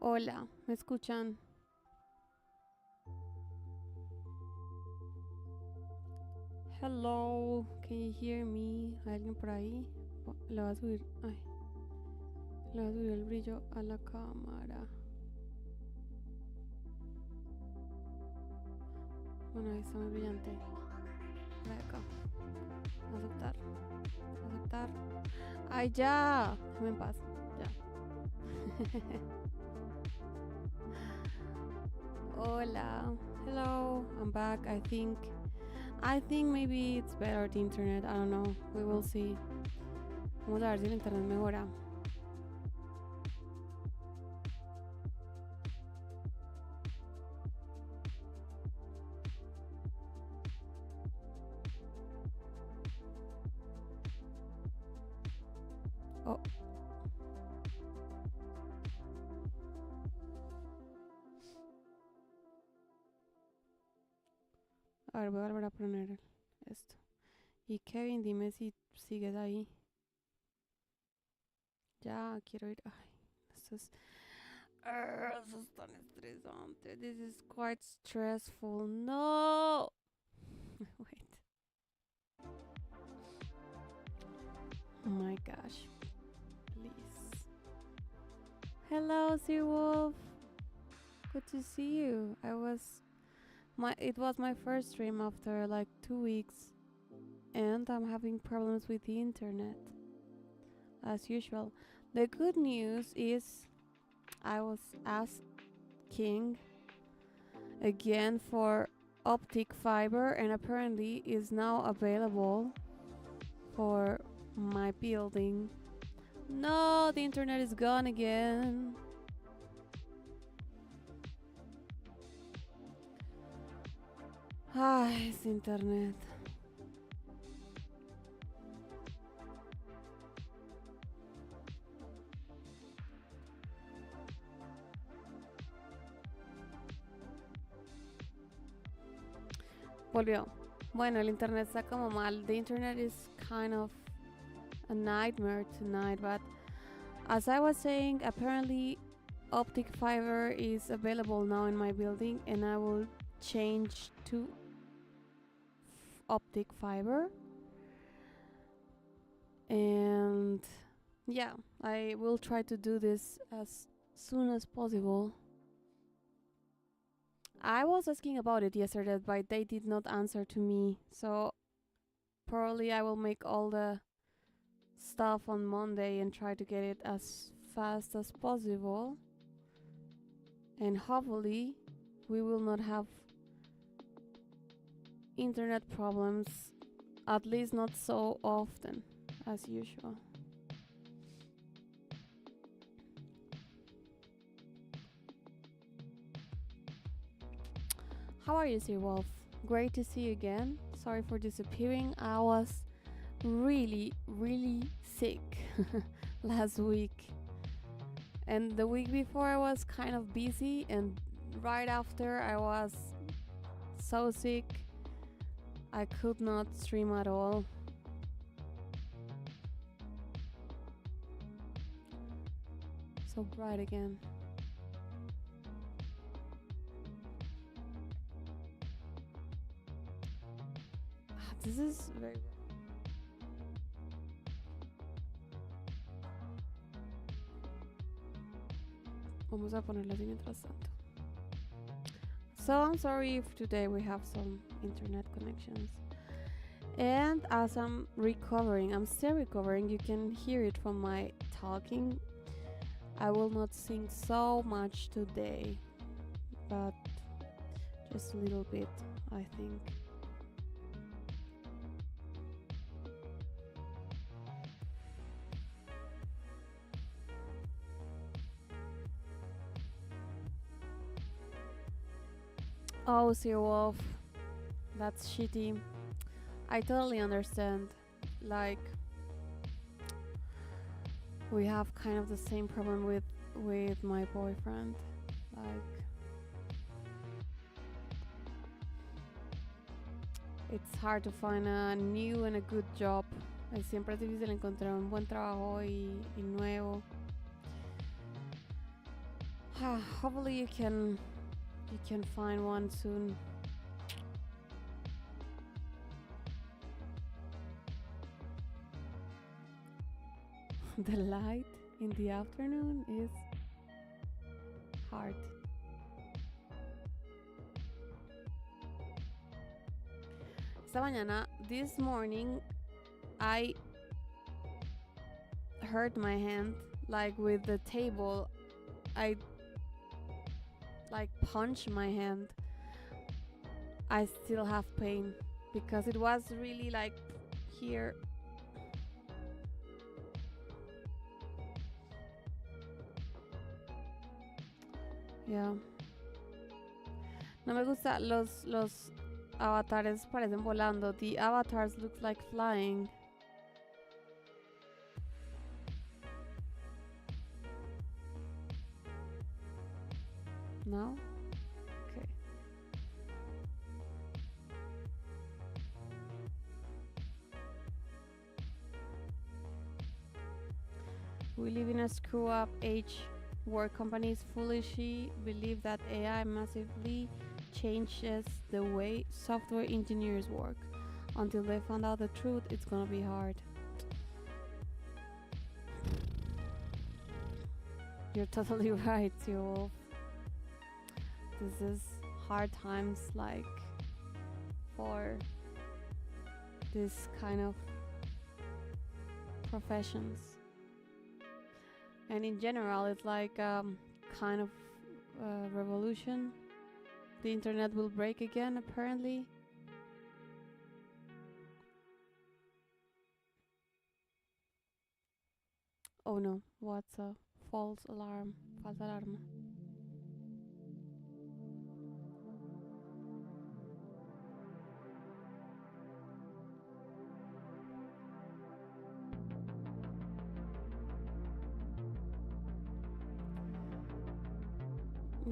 Hola, ¿me escuchan? Hello, can you hear me? ¿Hay alguien por ahí? Le voy a subir, ay, le voy a subir el brillo a la cámara. Bueno, ahí está muy brillante. La de acá. Aceptar. Aceptar. ¡Ay, ya! Déjame en paz. Ya. Hola. Hello. I'm back. I think maybe it's better the internet. I don't know. We will see. Vamos a ver si el internet mejora. Oh. A ver, voy a volver a poner esto. Y Kevin, dime si sigues ahí. Ya, quiero ir. Ay, esto es tan estresante. This is quite stressful. No. Wait. Oh my gosh. Please. Hello, Sir Wolf. Good to see you. It was my first stream after like 2 weeks, and I'm having problems with the internet as usual. The good news is I was asking again for optic fiber, and apparently is now available for my building. No, the internet is gone again. Ay, es internet. Volvió. Bueno, el internet está como mal. The internet is kind of a nightmare tonight, but as I was saying, apparently optic fiber is available now in my building, and I will change to optic fiber. And yeah, I will try to do this as soon as possible. I was asking about it yesterday, but they did not answer to me, so probably I will make all the stuff on Monday and try to get it as fast as possible, and hopefully we will not have internet problems, at least not so often as usual. How are you, Sir Wolf? Great to see you again. Sorry for disappearing. I was really sick last week. And the week before I was kind of busy, and right after I was so sick I could not stream at all. So bright again. This is very... Vamos a ponerlo así mientras tanto. So I'm sorry if today we have some internet connections. And as I'm still recovering, you can hear it from my talking. I will not sing so much today, but just a little bit, I think. Oh, Sir Wolf, that's shitty. I totally understand. Like, we have kind of the same problem with my boyfriend. Like, it's hard to find a new and a good job. Siempre es difícil encontrar un buen trabajo y nuevo. Hopefully you can find one soon. The light in the afternoon is hard. Esta mañana, this morning, I hurt my hand like with the table. I like punched my hand. I still have pain because it was really like here. Yeah. No me gusta los avatares parecen volando. The avatars look like flying. No? Okay. We live in a screw up age where companies foolishly believe that AI massively changes the way software engineers work. Until they find out the truth, it's gonna be hard. You're totally right, Wolf. This is hard times like for this kind of professions. And in general, it's like kind of revolution. The internet will break again, apparently. Oh no, what's a false alarm? False alarma.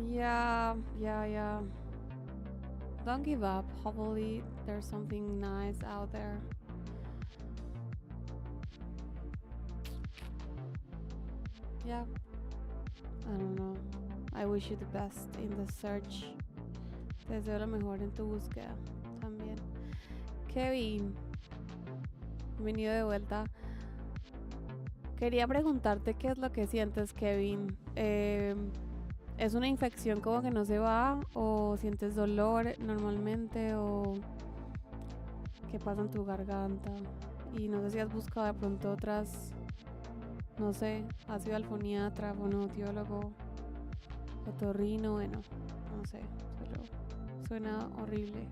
Yeah. Don't give up. Hopefully, there's something nice out there. Yeah. I don't know. I wish you the best in the search. Te deseo lo mejor en tu búsqueda también. Kevin, bienvenido de vuelta. Quería preguntarte qué es lo que sientes, Kevin. ¿Es una infección como que no se va? ¿O sientes dolor normalmente? ¿O qué pasa en tu garganta? Y no sé si has buscado de pronto otras, no sé, has ido al foniatra, fonoaudiólogo, otorrino, bueno, no sé, solo suena horrible.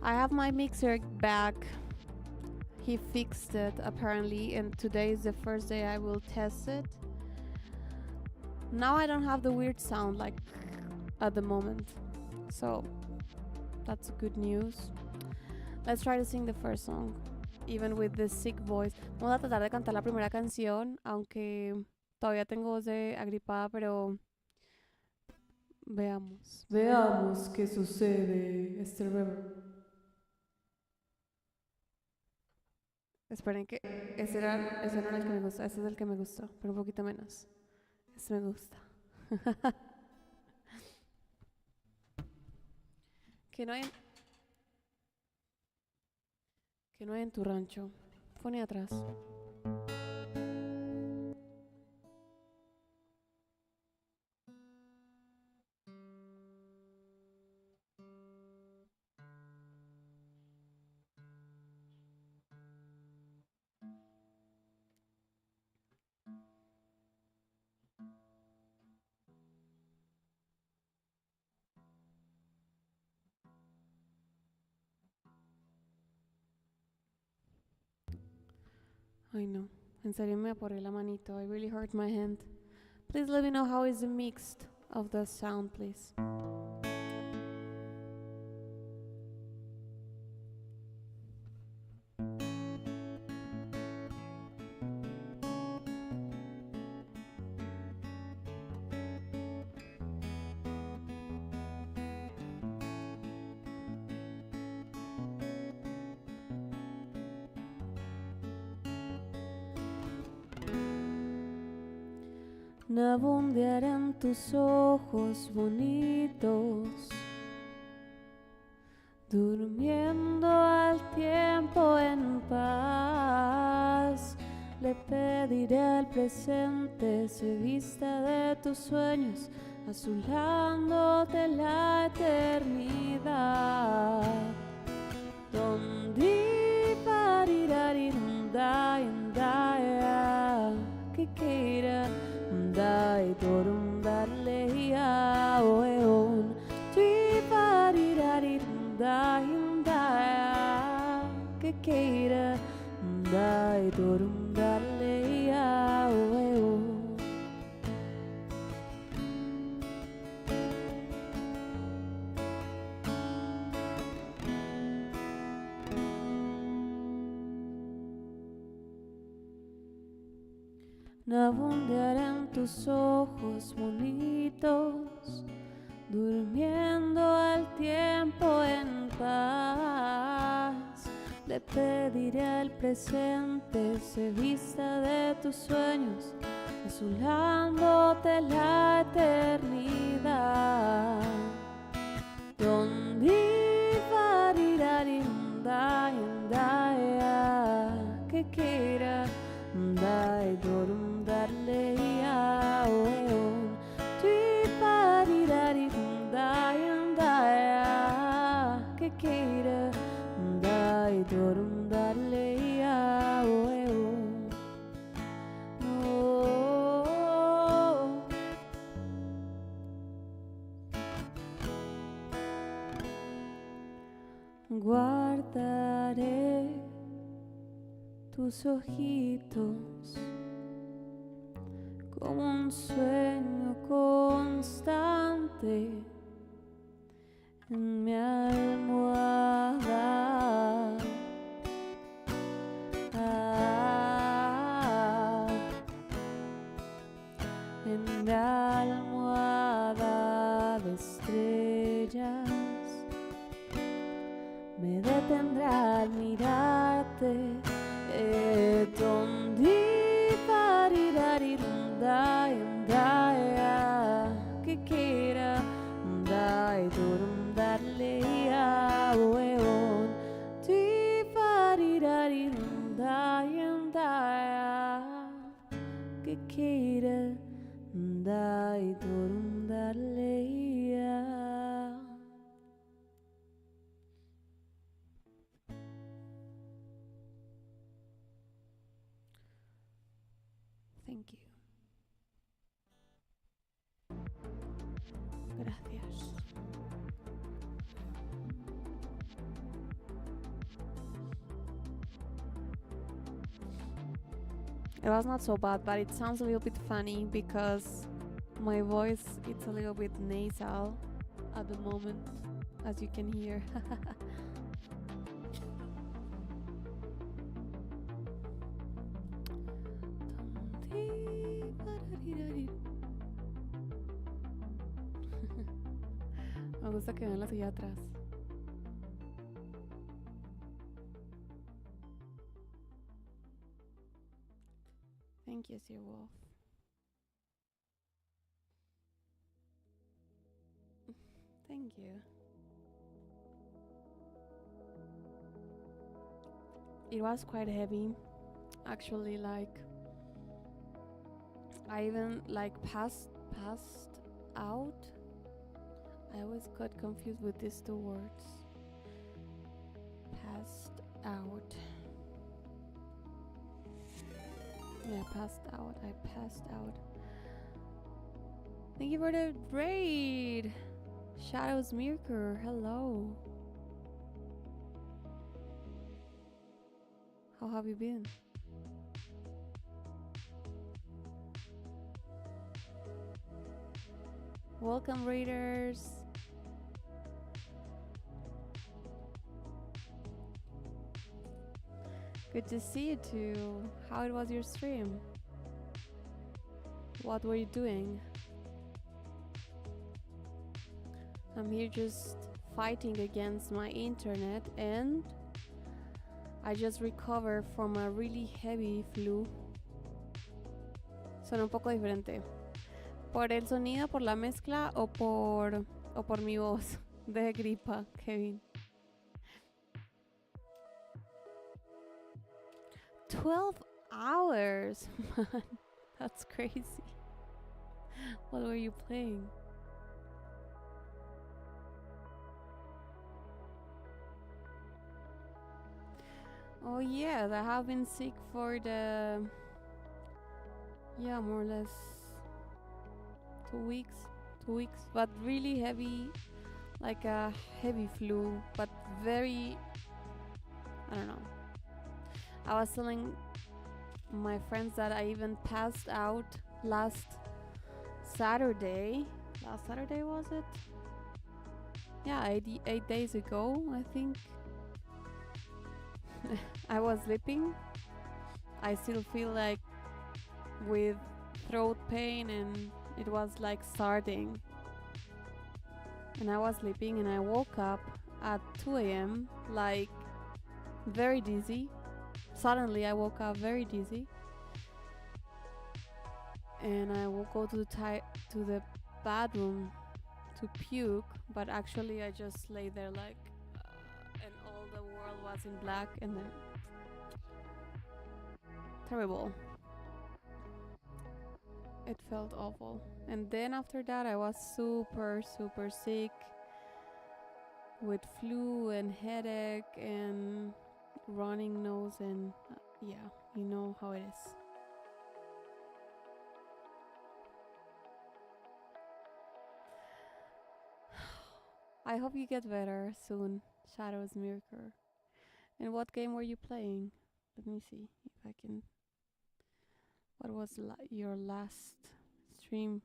I have my mixer back. He fixed it apparently, and today is the first day I will test it. Now I don't have the weird sound like at the moment, so that's good news. Let's try to sing the first song, even with the sick voice. Vamos a tratar de cantar la primera canción, aunque todavía tengo voz de agripada, pero veamos qué sucede, River. Esperen que ese no era el que me gusta, ese es el que me gustó, pero un poquito menos. Ese me gusta. ¿Qué no hay en tu rancho? Pone atrás. Ay no, en serio me aporré la manito. I really hurt my hand. Please let me know how is the mixed of the sound, please. navundear en tus ojos bonitos, durmiendo al tiempo en paz. Le pediré al presente se vista de tus sueños, azulándote la eternidad. Donde parirarindaya, que quiera dai torum darle ya oeon, ti parirarindaya, que quiera dai torum darle ya oeon. Navundear en tus ojos bonitos, durmiendo al tiempo en paz. Le pediré al presente se vista de tus sueños, azulándote la eternidad. Donde varirarindaya, que quiera dai dorum darle ya oeon, ti parirarindaya, que quiera dai dorum darle ya oeon. Oh. Guardaré tus ojitos como un sueño constante en mi almohada. En mi almohada de estrellas me detendrá al mirarte. Donde parirarindaya, que quiera dai dorum darle ya oeon, ti parirarindaya, que quiera dai dorum darle ya. Thank you. Gracias. It was not so bad, but it sounds a little bit funny because my voice it's a little bit nasal at the moment, as you can hear. Me gusta que vean la silla atrás. Thank you, Sir Wolf. Thank you. It was quite heavy, actually. Like I even like passed out. I always got confused with these two words. Passed out. Yeah, passed out. I passed out. Thank you for the raid. Shadows Mirker, hello. How have you been? Welcome, readers. Good to see you too. How was your stream? What were you doing? I'm here just fighting against my internet, and I just recovered from a really heavy flu. Suena un poco diferente. ¿Por el sonido, por la mezcla o por mi voz de gripa, Kevin? 12 hours, man, that's crazy. What were you playing? Oh yeah, I have been sick for more or less 2 weeks. 2 weeks, but really heavy, like a heavy flu, but very, I don't know. I was telling my friends that I even passed out last Saturday. Last Saturday, was it? Yeah, 8 days ago, I think. I was sleeping. I still feel like with throat pain, and it was like starting. And I was sleeping and I woke up at 2 a.m. like very dizzy. Suddenly I woke up very dizzy. And I will go to the bathroom to puke, but actually I just lay there like and all the world was in black, and then terrible. It felt awful. And then after that I was super sick with flu and headache and running nose, and yeah, you know how it is. I hope you get better soon, Shadow's Mirror. And what game were you playing? Let me see if I can. What was your last stream?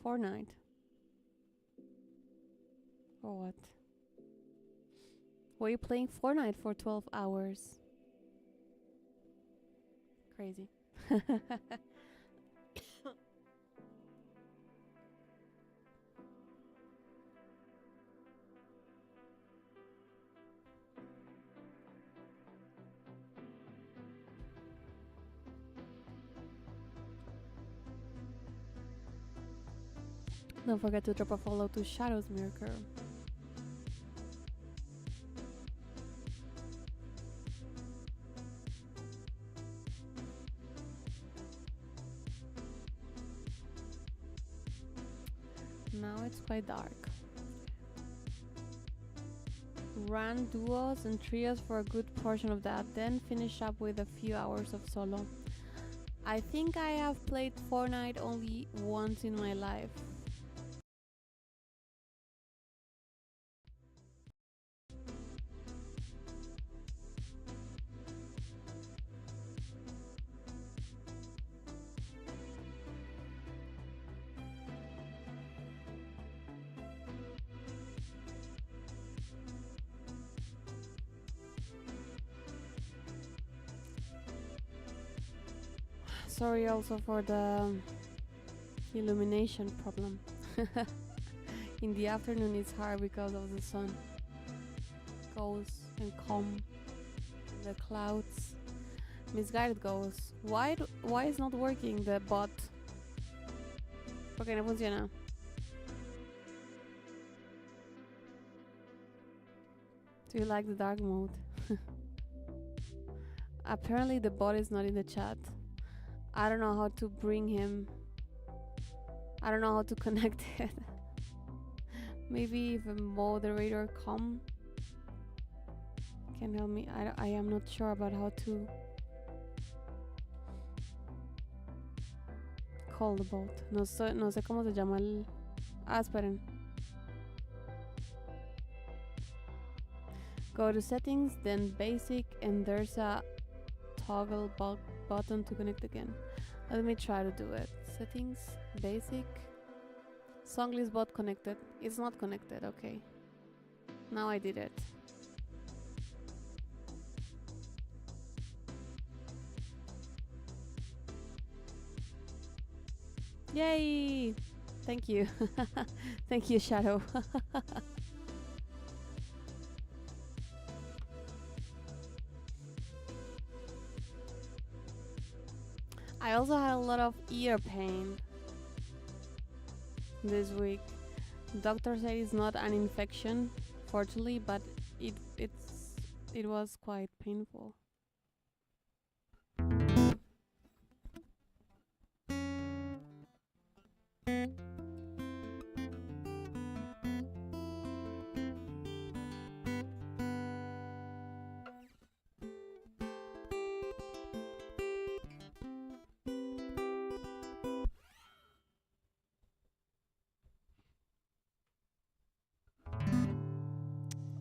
Fortnite. Or what? Were you playing Fortnite for 12 hours? Crazy. Don't forget to drop a follow to Shadow's Mirror. Now it's quite dark. Run duos and trios for a good portion of that, then finish up with a few hours of solo. I think I have played Fortnite only once in my life. Sorry also for the illumination problem. In the afternoon it's hard because of the sun goes and come the clouds. Misguided goes. Why is not working the bot? Okay, no funciona. Do you like the dark mode? Apparently the bot is not in the chat. I don't know how to bring him. I don't know how to connect it. Maybe if a moderator can help me. I am not sure about how to call the bot. No sé cómo se llama el... esperen. Go to settings, then basic, and there's a toggle button to connect again. Let me try to do it. Settings, basic, song list bot connected. It's not connected, okay. Now I did it. Yay! Thank you. Thank you, Shadow. I also had a lot of ear pain this week. Doctor said it's not an infection, fortunately, but it was quite painful.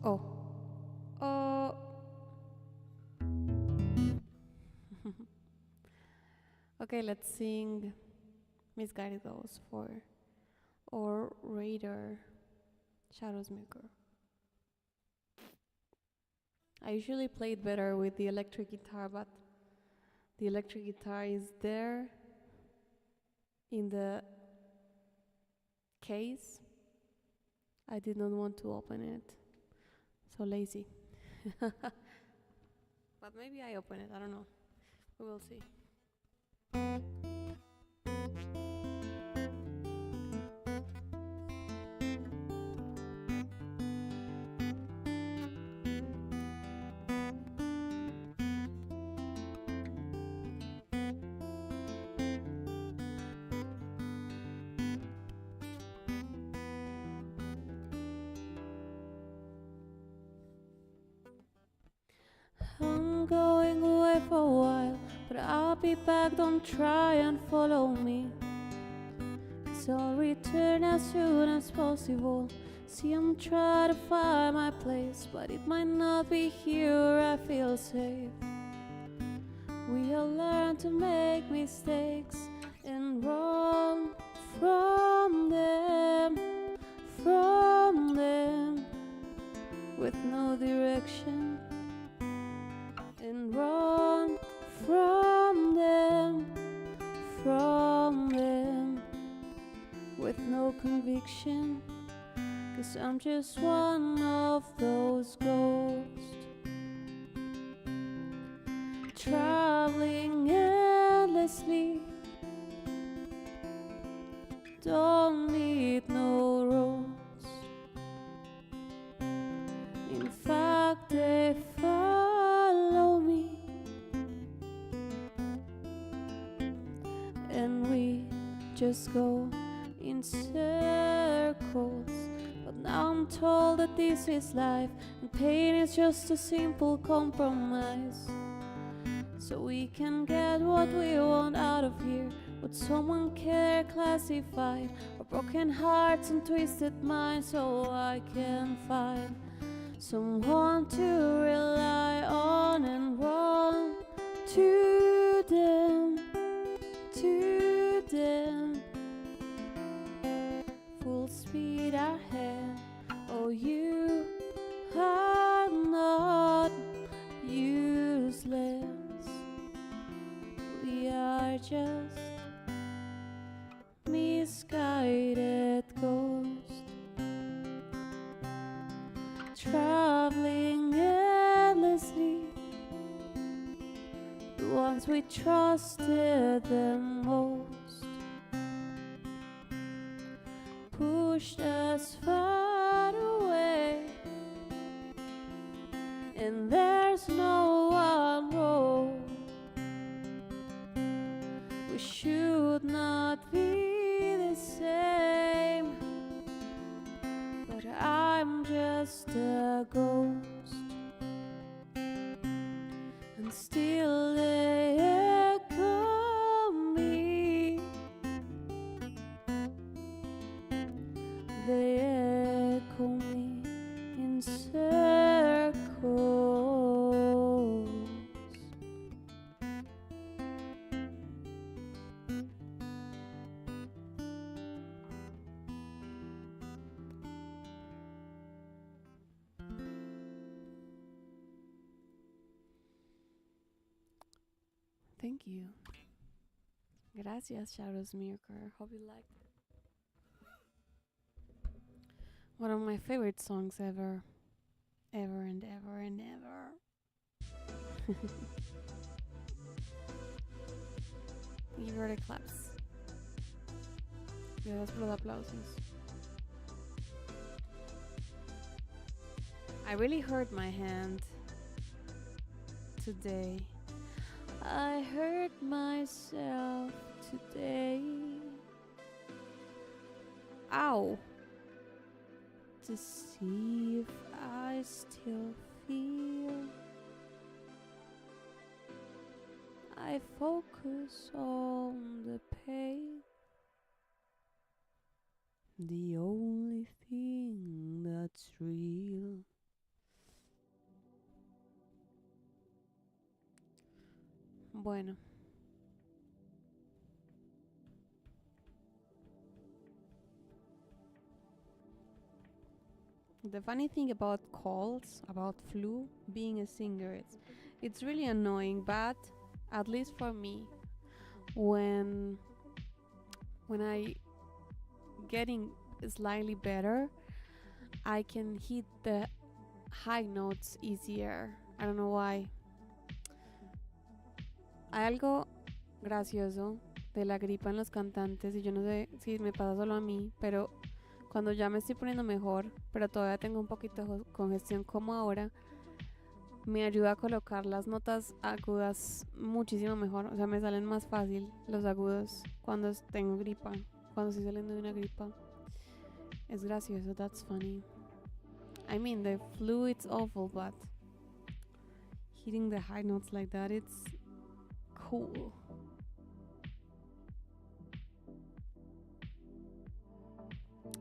Oh, oh. Okay, let's sing Misguided Ghost for or Raider Shadows Maker. I usually play it better with the electric guitar, but the electric guitar is there in the case. I did not want to open it. So lazy. But maybe I open it, I don't know. We will see. I'm going away for a while, but I'll be back, don't try and follow me. 'Cause I'll return as soon as possible. See, I'm trying to find my place, but it might not be here where I feel safe. We all learn to make mistakes and run from them, with no direction. And run from them, with no conviction. 'Cause I'm just one of those ghosts, traveling endlessly. Don't need no roads. In fact, they follow me, and we just go in circles. But now I'm told that this is life, and pain is just a simple compromise. So we can get what we want out of here. Would someone care classified? Our broken hearts and twisted minds, so I can find someone to rely on and run to them, full speed ahead. Oh, you are not useless. We are just misguided ghosts, traveling endlessly. The ones we trusted the most pushed us far away, and there's no one road. We should not be the same, but I'm just a ghost, and still they echo me. They echo me in circles. Thank you. Gracias, Shadows Mirror. Hope you liked it. One of my favorite songs ever. Ever and ever and ever. Give her the claps. Gracias por los aplausos. I really hurt my hand today. I hurt myself today. Ow. To see if I still feel. I focus on the pain. The only thing that's real. Bueno. The funny thing about colds, about flu, being a singer, it's really annoying, but at least for me, when I getting slightly better, I can hit the high notes easier. I don't know why. Hay algo gracioso de la gripa en los cantantes y yo no sé si me pasa solo a mí, pero cuando ya me estoy poniendo mejor, pero todavía tengo un poquito de congestión como ahora, me ayuda a colocar las notas agudas muchísimo mejor. O sea, me salen más fácil los agudos cuando tengo gripa, cuando estoy saliendo de una gripa. Es gracioso, that's funny. I mean, the flu, it's awful, but hitting the high notes like that, it's cool.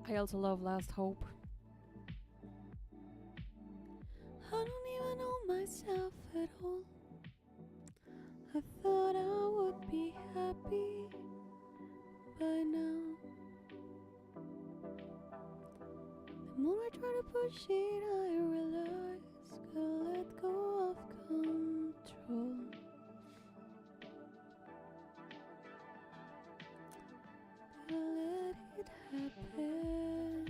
I also love Last Hope. I don't even know myself at all. I thought I would be happy by now. The more I try to push it, I realize gotta let go of control. Gotta let it happen.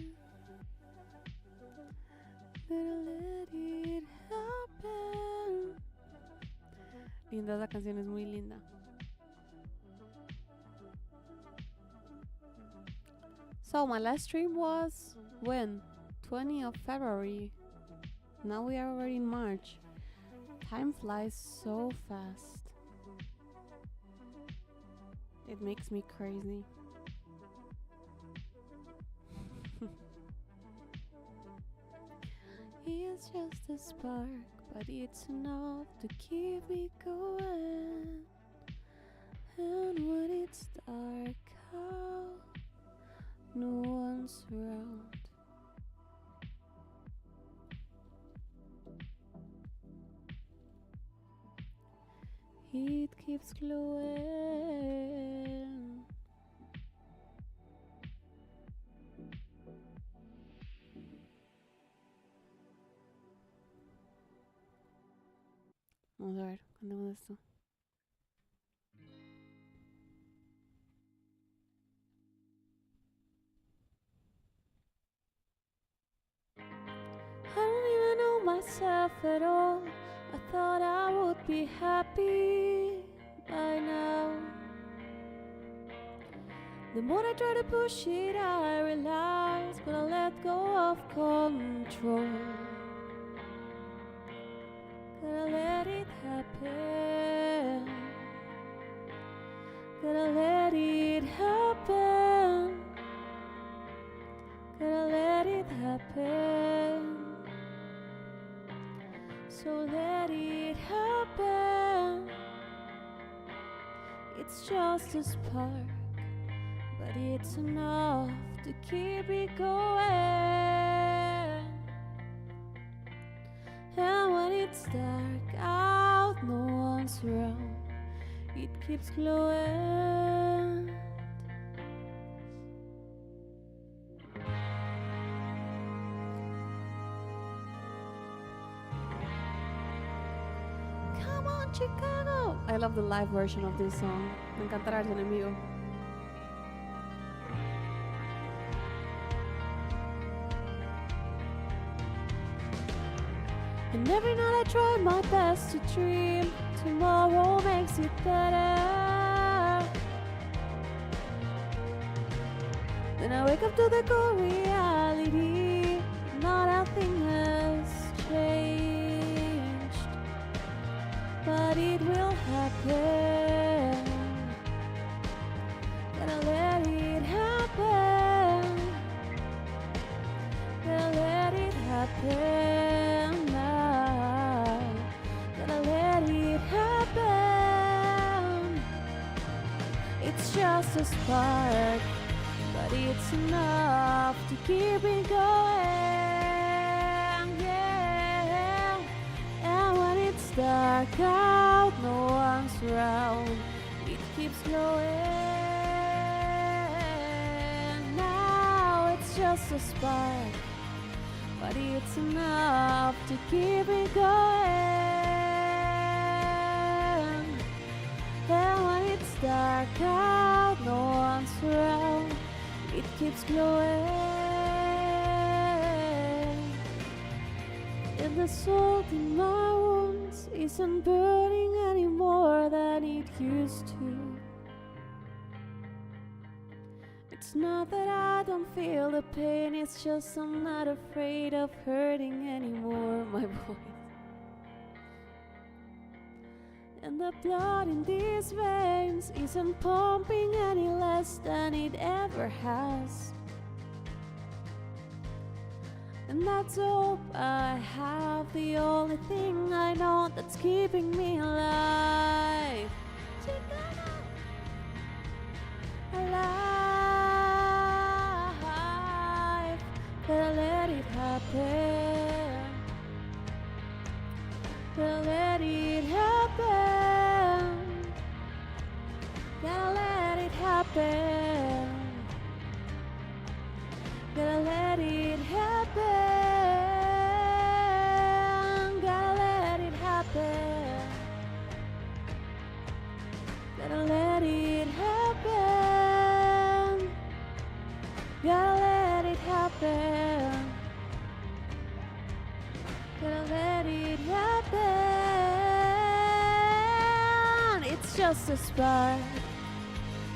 Gotta let it happen. Linda, esa canción es muy linda. So my last stream was when? 20th of February. Now we are already in March. Time flies so fast. It makes me crazy. It's just a spark, but it's enough to keep me going. And when it's dark out, no one's around. It keeps glowing. Vamos a ver, cantemos esto. I don't even know myself at all. I thought I would be happy by now. The more I try to push it, I realize gotta let go of control. Gotta let it happen. Gotta let it happen. Gotta let it happen. So let it happen. It's just a spark, but it's enough to keep it going. And when it's dark out, no one's around, it keeps glowing. Come on, Chicago! I love the live version of this song. Me encanta la versión en vivo. And every night I try my best to dream tomorrow makes it better. Then I wake up to the cold reality. Not a thing has changed, but it will happen. Gotta let it happen. Gotta let it happen now. Gotta let it happen. It's just a spark, but it's enough to keep it going, yeah. And when it's dark out, no one's around, it keeps glowing. Now it's just a spark, but it's enough to keep it going. And when it's dark out, no one's around, it keeps glowing. And the salt in my wounds isn't burning any more than it used to. It's not that I don't feel the pain, it's just I'm not afraid of hurting anymore, my voice. And the blood in these veins isn't pumping any less than it ever has. And that's all I have, the only thing I know that's keeping me alive. Alive. Gotta let it happen. Gotta let it happen. Gotta let it happen. Gotta let it happen. Gotta let it happen. Gotta let it happen. Gotta let it happen. Gotta let it happen. It's just a spark,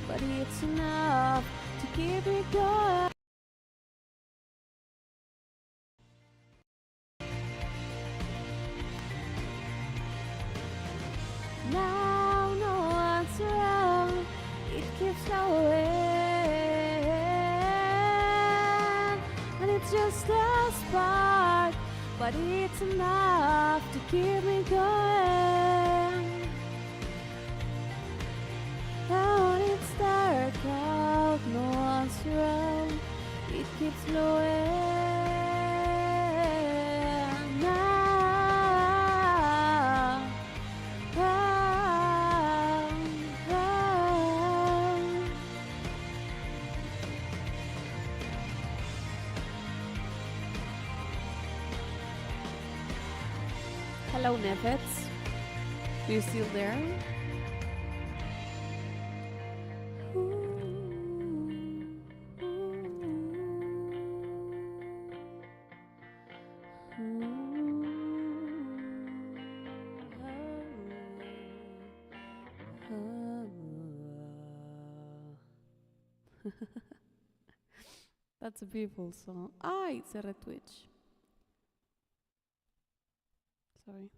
but it's enough to keep it going. Now no one's around, it keeps going. And it's just a spark, but it's enough to keep me going. And when it's dark out, no one's around, it keeps glowing. Hello, Nefets. Are you still there? That's a beautiful song. Ah, it's a retwitch. Sorry.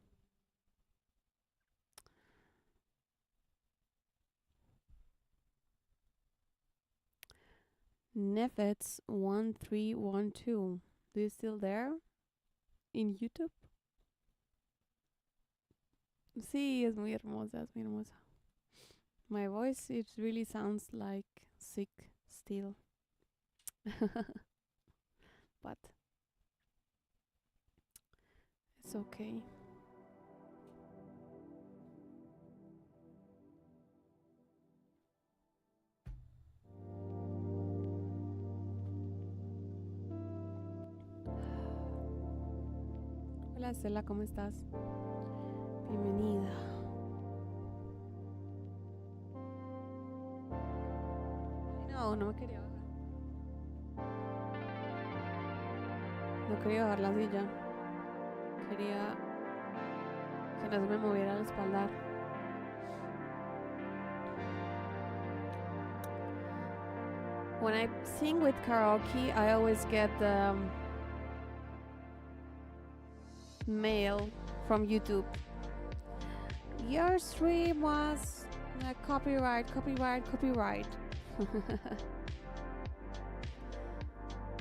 Nefets 1312. Do you still there? In YouTube? Sí, es muy hermosa, es muy hermosa. My voice, it really sounds like sick still. But it's okay. Hola Estela, ¿cómo estás? Bienvenida. No, no me quería bajar. No quería bajar la silla. Quería que no se me moviera la espalda. When I sing with karaoke, I always get the mail from YouTube. Your stream was copyright.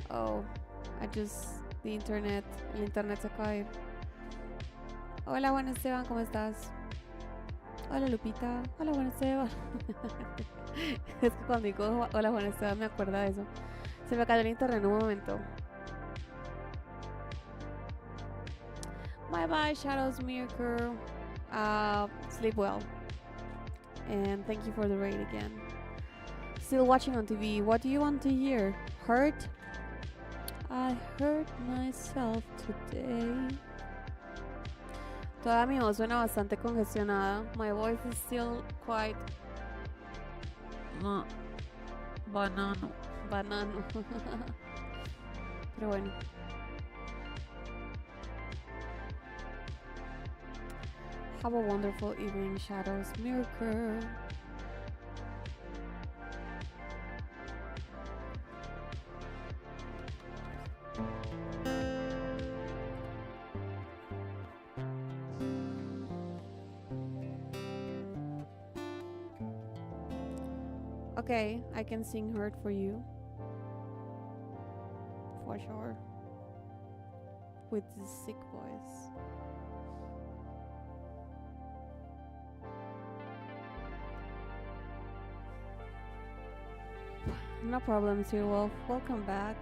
Oh, el internet se acaba de ir. Hola, Juan Esteban, ¿cómo estás? Hola, Lupita. Hola, Juan Esteban. Es que cuando digo hola, Juan Esteban, me acuerda de eso. Se me cayó el internet en un momento. Bye bye, Shadows Mirror. Sleep well. And thank you for the raid again. Still watching on TV. What do you want to hear? Hurt? I hurt myself today. Toda mi voz suena bastante congestionada. My voice is still quite... Banano. Pero bueno. Have a wonderful evening, Shadows Mirror. Okay, I can sing Hurt for you. For sure. With the sick voice. No problem, Sir Wolf. Welcome back.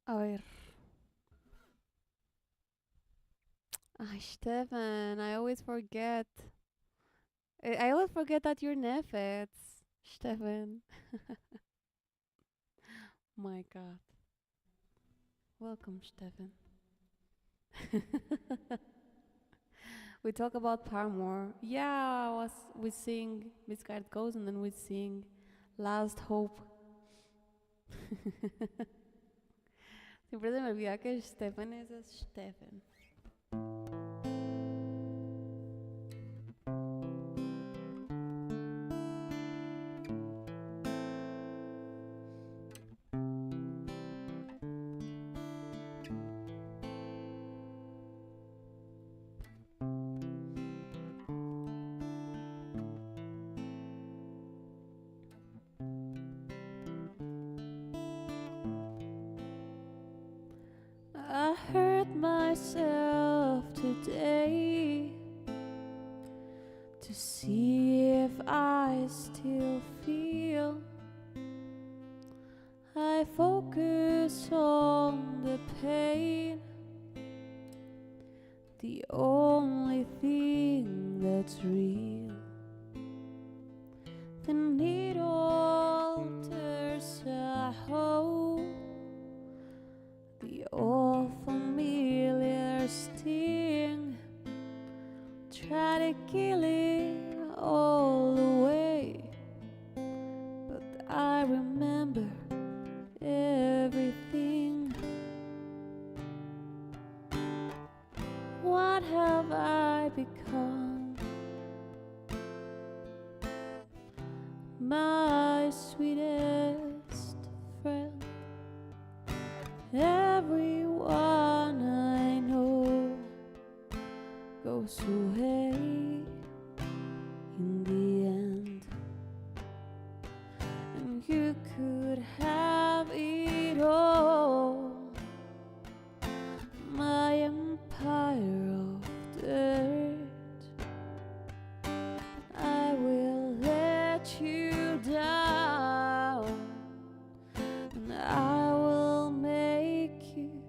A ver. Ay, Stefan, I always forget. I always forget that you're Nefets, Stefan. My God. Welcome, Stefan. We talk about Paramore. Yeah, we sing Misguided Ghost and then we sing Last Hope. Siempre se me olvida que Stefan es Stefan. I hurt myself today to see if I still feel. I focus on the pain, the only thing that's real. The needle alters a hope, the all familiar sting. Try to kill it all away, but I remember everything. What have I become? My sweetest friend. Everyone I know goes away in the end, and you could have it all. My empire of dirt, I will let you down, and I will make you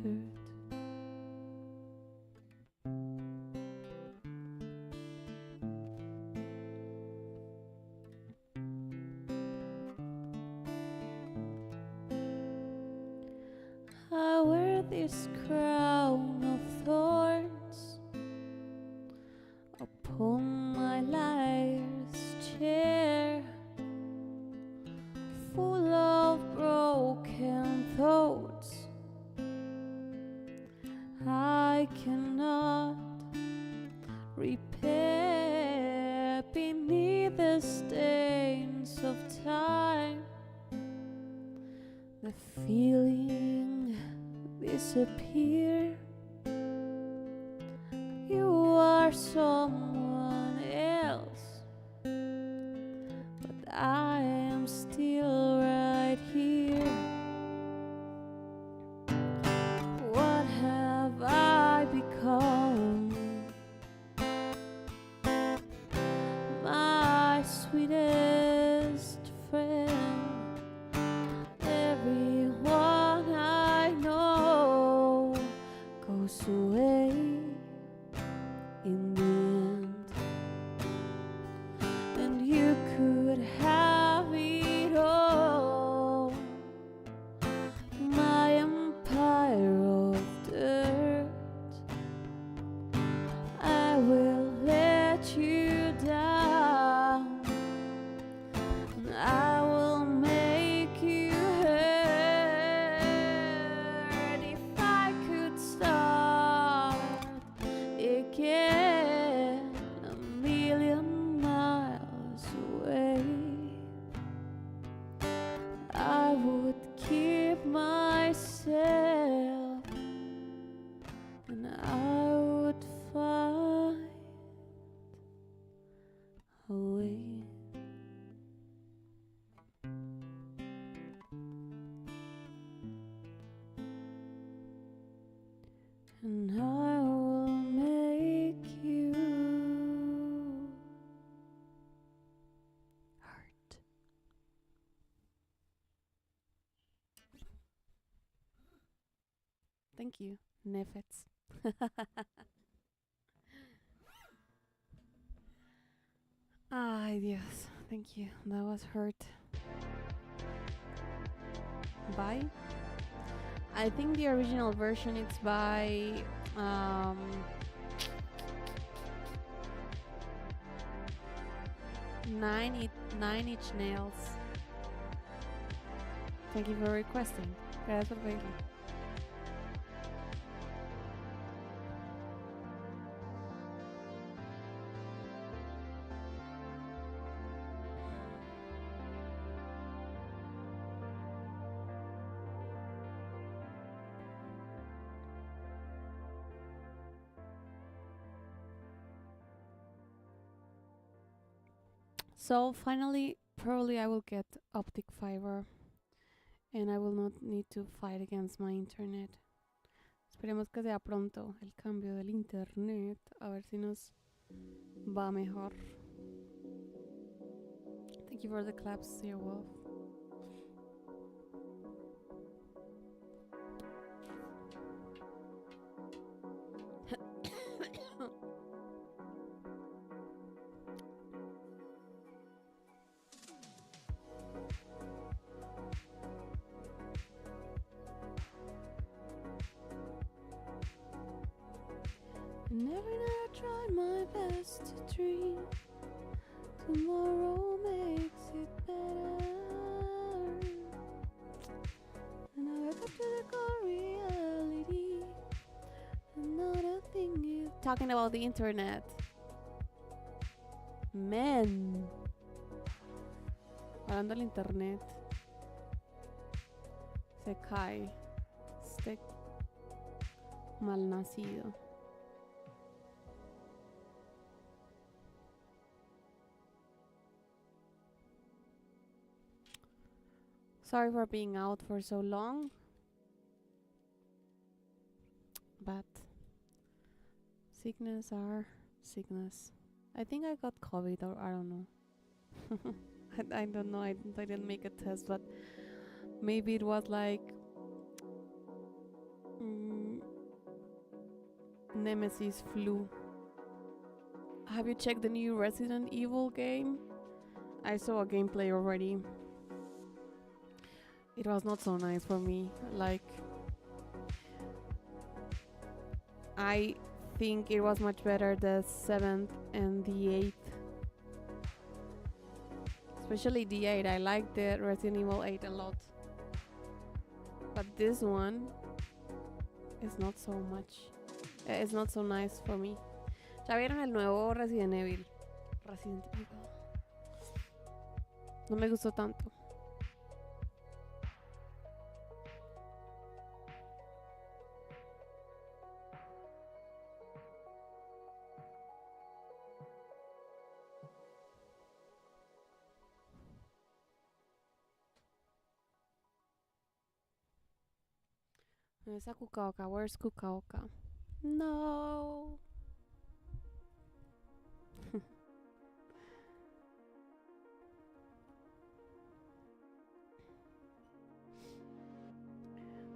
hurt. this crown of thorns upon my life's chair, full of broken thoughts. I cannot repair beneath the stains of time. The feeling disappear. You are someone else, but I am still right here. What have I become? My sweetest friend. Everyone I know goes away in the end, and you could have it all. My empire of dirt, I will let you down. I will make you hurt. If I could start again, a million miles away, I would keep myself, and I would find a way. And I will make you hurt. Thank you, Nefets. Ay, Dios. Thank you. That was hurt. By? I think the original version it's by Nine Inch Nails. Thank you for requesting. Gracias por pedirlo. So finally, probably I will get optic fiber and I will not need to fight against my internet. Esperemos que sea pronto el cambio del internet, a ver si nos va mejor. Thank you for the claps, dear Wolf. And every night I try my best to dream. Tomorrow makes it better. And I wake up to the cold reality. Another thing is talking about the internet. Men. Hablando del internet. Se cae. Este malnacido. Sorry for being out for so long, but sickness are sickness. I think I got COVID, or I don't know. I don't know. I didn't make a test, but maybe it was like Nemesis flu. Have you checked the new Resident Evil game? I saw a gameplay already. It was not so nice for me. Like, I think it was much better the 7th and the 8th. Especially the 8. I like the Resident Evil 8 a lot. But this one is not so much. It's not so nice for me. ¿Ya vieron el nuevo Resident Evil? Resident Evil. No me gustó tanto. Esa Kukaoka. Where's Kukaoka? No.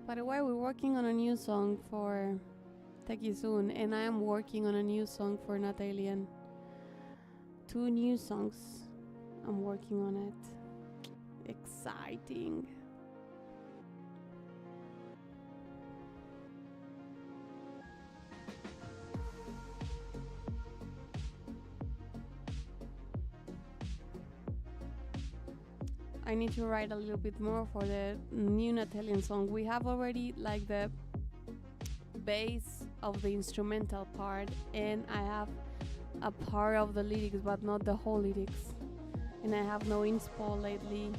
By the way, we're working on a new song for Taki soon, and I am working on a new song for Natalian. 2 new songs. I'm working on it. Exciting. I need to write a little bit more for the new Natalian song. We have already like the base of the instrumental part, and I have a part of the lyrics, but not the whole lyrics. And I have no inspo lately.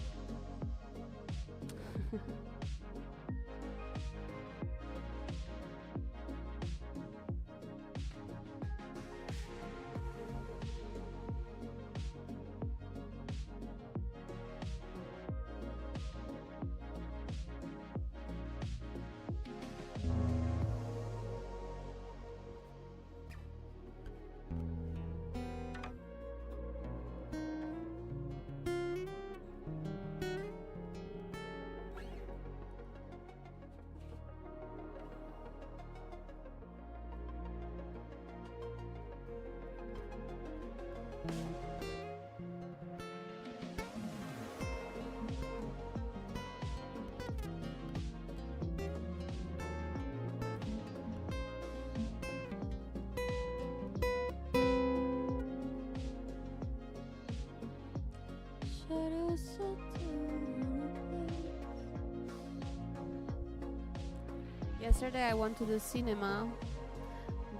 Yesterday I went to the cinema.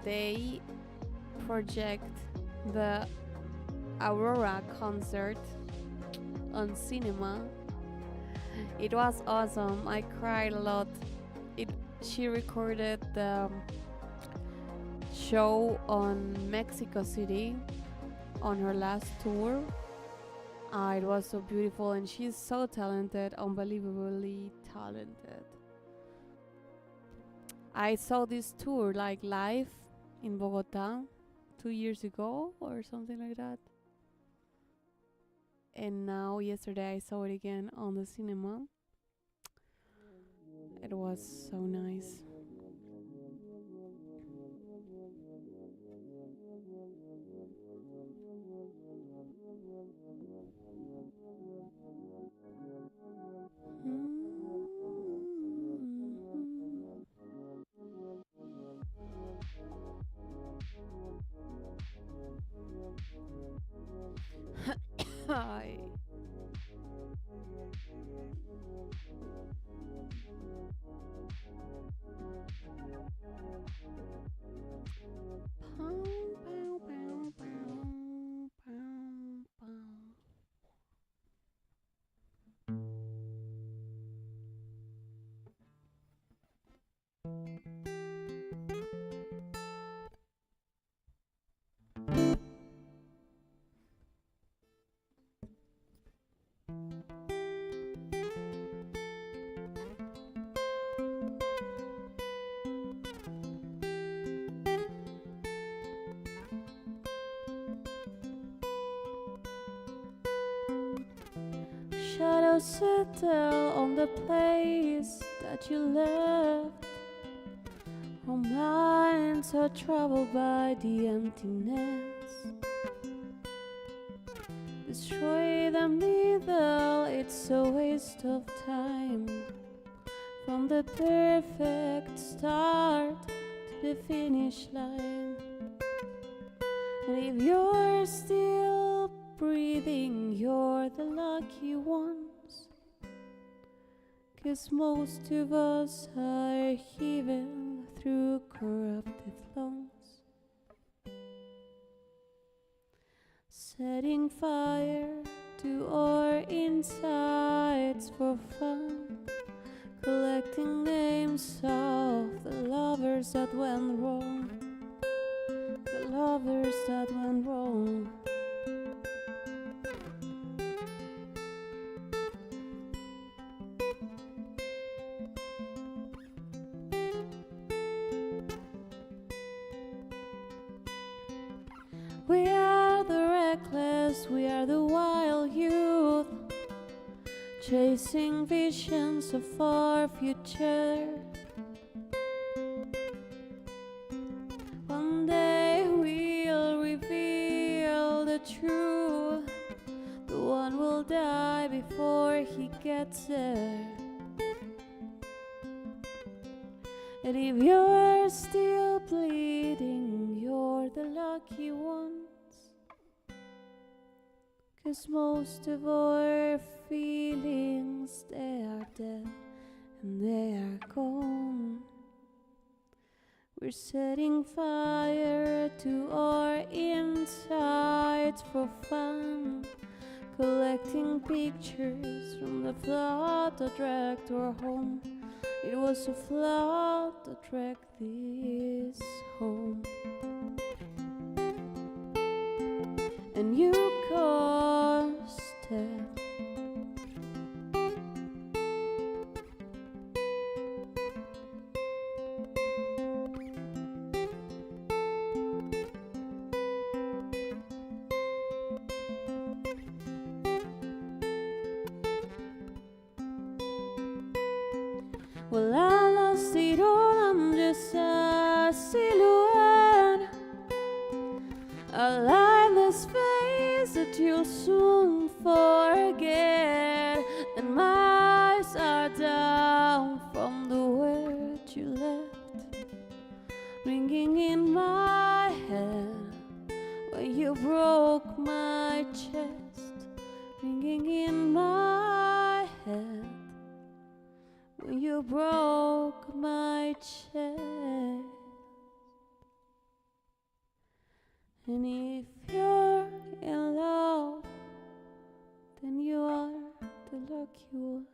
They project the Aurora concert on cinema. It was awesome. I cried a lot. She recorded the show on Mexico City on her last tour. It was so beautiful, and she's so talented, unbelievably talented. I saw this tour like live in Bogota 2 years ago or something like that. And now yesterday I saw it again on the cinema. It was so nice. Hi. Shadows settle on the place that you left. Our minds are troubled by the emptiness. Destroy the middle, it's a waste of time. From the perfect start to the finish line. And if you're still breathing, you're the lucky ones, 'cause most of us are heaving through corrupted lungs, setting fire to our insides for fun, collecting names of the lovers that went wrong, the lovers that went wrong. We are the reckless, we are the wild youth, chasing visions of our future. One day we'll reveal the truth. The one will die before he gets there. And if you're still bleeding, you're the lucky ones, 'cause most of our feelings, they are dead and they are gone. We're setting fire to our insides for fun, collecting pictures from the flood that dragged our home. It was a flood that dragged this home. And you caused it. Well, I lost it all, I'm just a silhouette, a lifeless face that you'll soon forget. And my eyes are down from the word you left, ringing in my head when you broke my chest, ringing in my head when you broke my chest. And if you're in love, then you are the lucky one,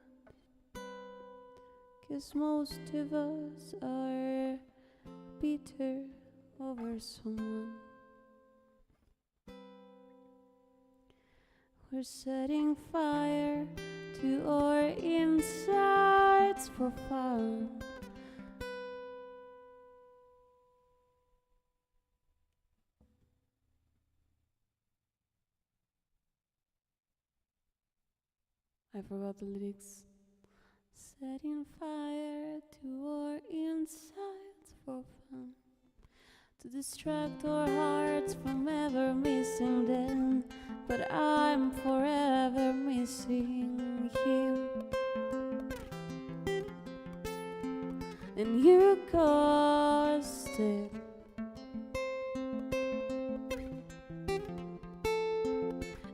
'cause most of us are bitter over someone. We're setting fire to our insides for fun. I forgot the lyrics. Setting fire to our insides for fun, to distract our hearts from ever missing them. But I'm forever missing him. And you caused it.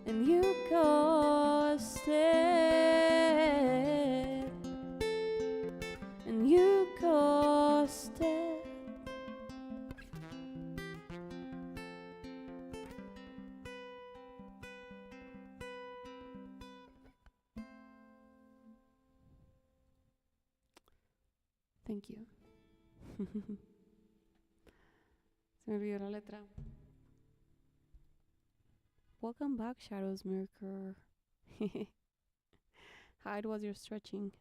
And you caused it. And you caused it. Thank you. Se me olvidó la letra. Welcome back, Shadows Mirror. How was your stretching?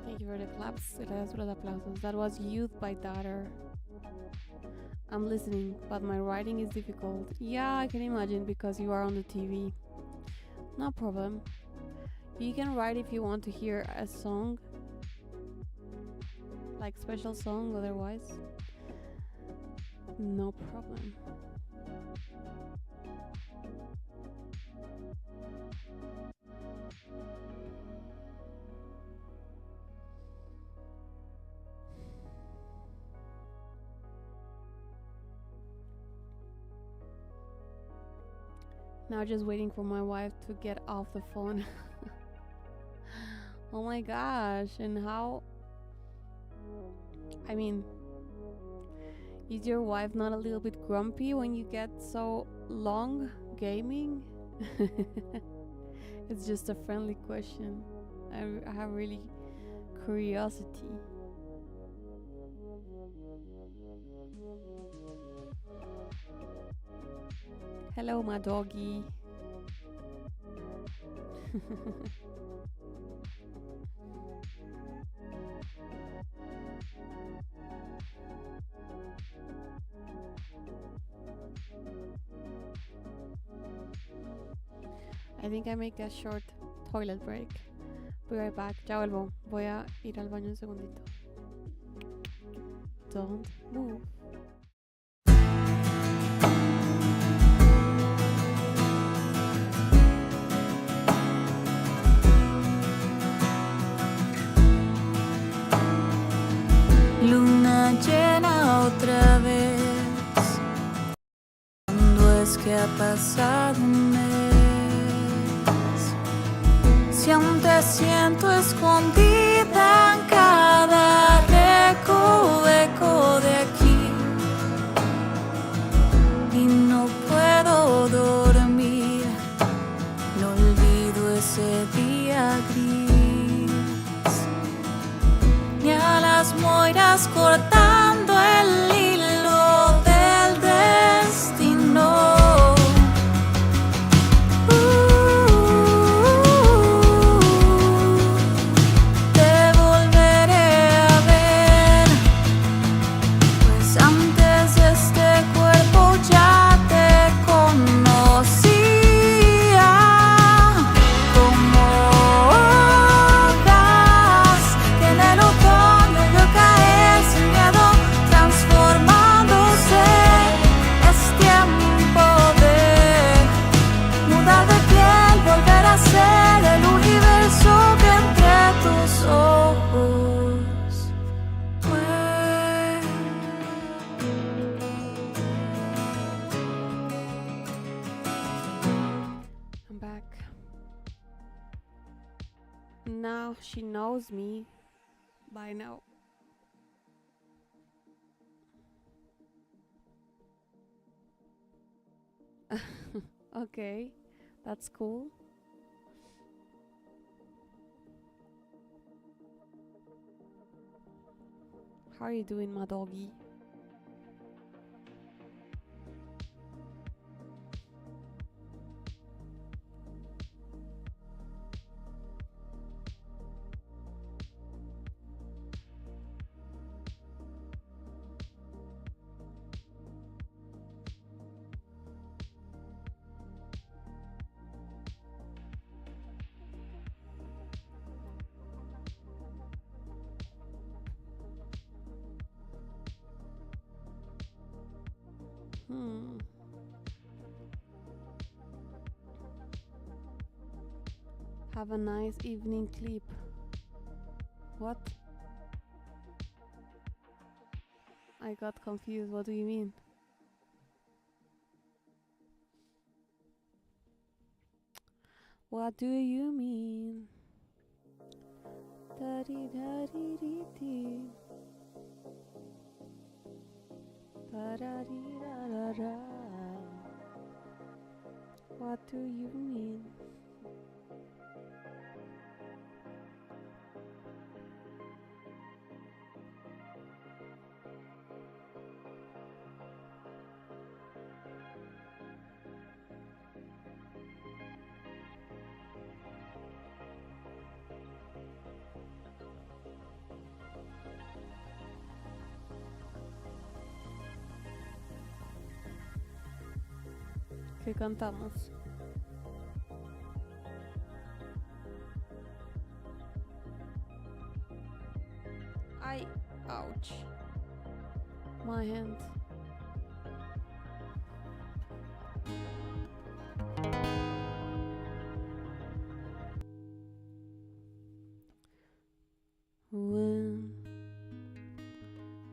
Thank you for the claps. Gracias por los aplausos. That was Youth by Daughter. I'm listening, but my writing is difficult. Yeah, I can imagine, because you are on the TV. No problem. You can write if you want to hear a song, like special song, otherwise no problem. Now just waiting for my wife to get off the phone. Oh my gosh, and how... I mean, is your wife not a little bit grumpy when you get so long gaming? It's just a friendly question. I have really curiosity. Hello, my doggy. I think I make a short toilet break. Be right back. Ya vuelvo. Voy a ir al baño un segundito. Don't move. Luna llena otra vez. ¿Cuándo es que ha pasado un mes? Si aún te siento escondida en cada recoveco de aquí y no puedo dormir, no olvido ese día gris, ni a las moiras cortando el hilo del destino. Now she knows me by now. Okay, that's cool. How are you doing, my doggy? Have a nice evening clip. What? I got confused. What do you mean? What do you mean? Da-dee-da-dee-dee-dee. Da-da-dee-da-da-da. What do you mean? ¿Qué cantamos? Ay, ouch. My hand.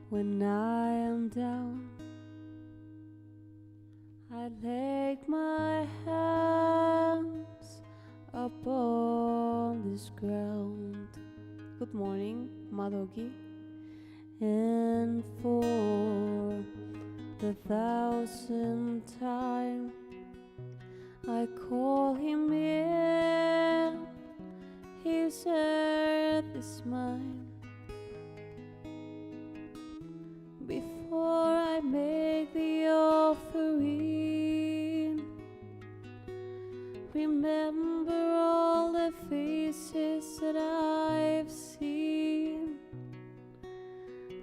When I am down, I laid my hands upon this ground. Good morning, Madogi. And for the 1,000th time I call him in, his earth is mine. Before I make the offering, remember all the faces that I've seen.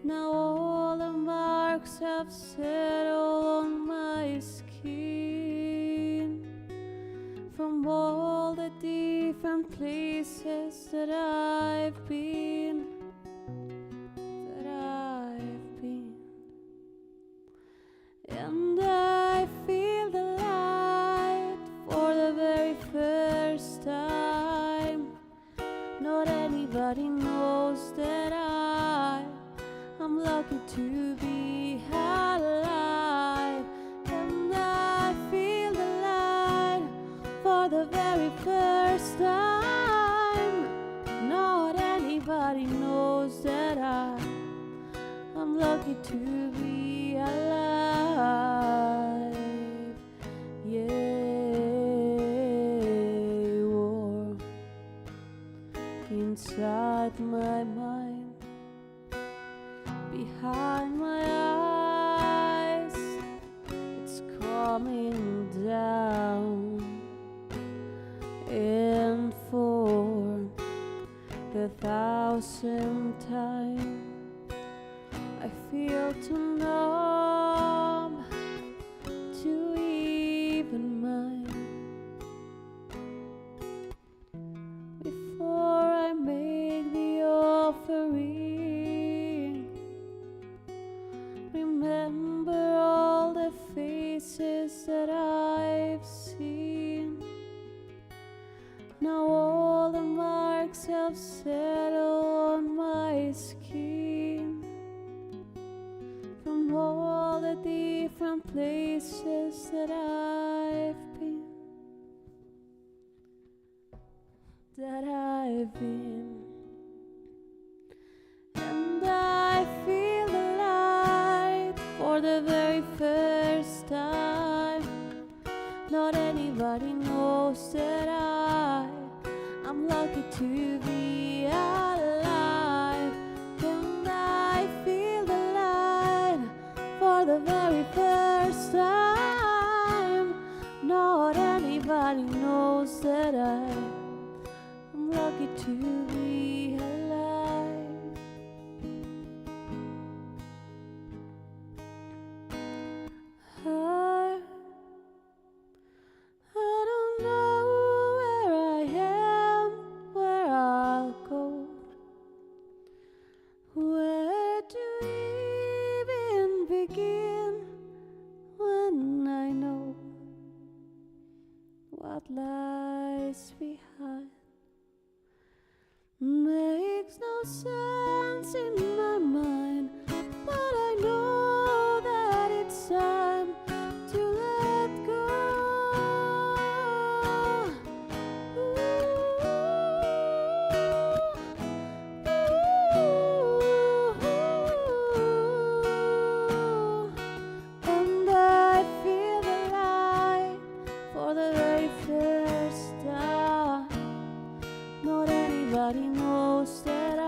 Now all the marks have settled on my skin, from all the different places that I've been. And I feel the light for the very first time. Not anybody knows that I'm lucky to be alive. And I feel the light for the very first time. Not anybody knows that I'm lucky to be alive. Yeah, war inside my mind, behind my eyes, it's coming down. And for the 1,000th time I feel too numb to even mind. Before I make the offering, remember all the faces that I've seen. Now all the marks have settled on my skin, from all the different places that I've been. And I feel the light for the very first time. Not anybody knows that I'm lucky to be alive. And I feel the light for the very first time. Not anybody knows that I'm lucky to be alive. I don't know where I am, where I'll go. Where to even begin when I know what lies behind? Makes no sense in my mind, but I know that it's time to let go. And I feel the light for the very first time. Not anybody knows that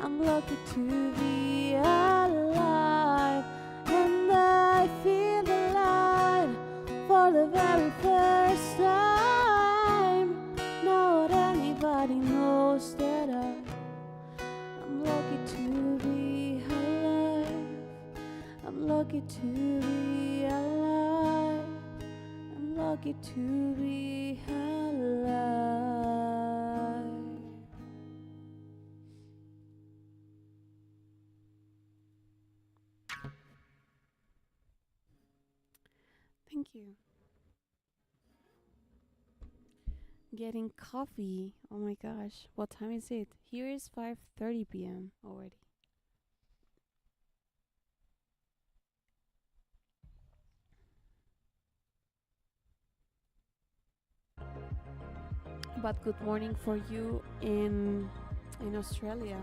I'm lucky to be alive. And I feel the light for the very first time. Not anybody knows that I'm lucky to be alive. I'm lucky to be alive. I'm lucky to be alive. Thank you. Getting coffee. Oh my gosh. What time is it? Here is 5:30 p.m. already. But good morning for you in Australia.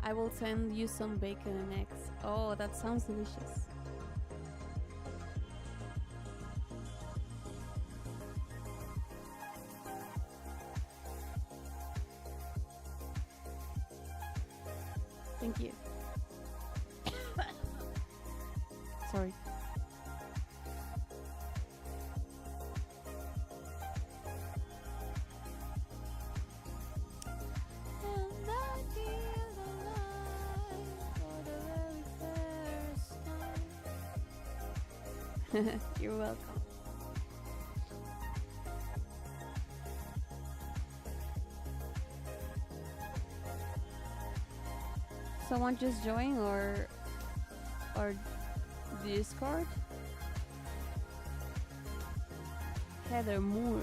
I will send you some bacon and eggs. Oh, that sounds delicious. Thank you. Sorry. And I feel alive for the very first time. You're welcome. Someone just joined or Discord? Heather Moore.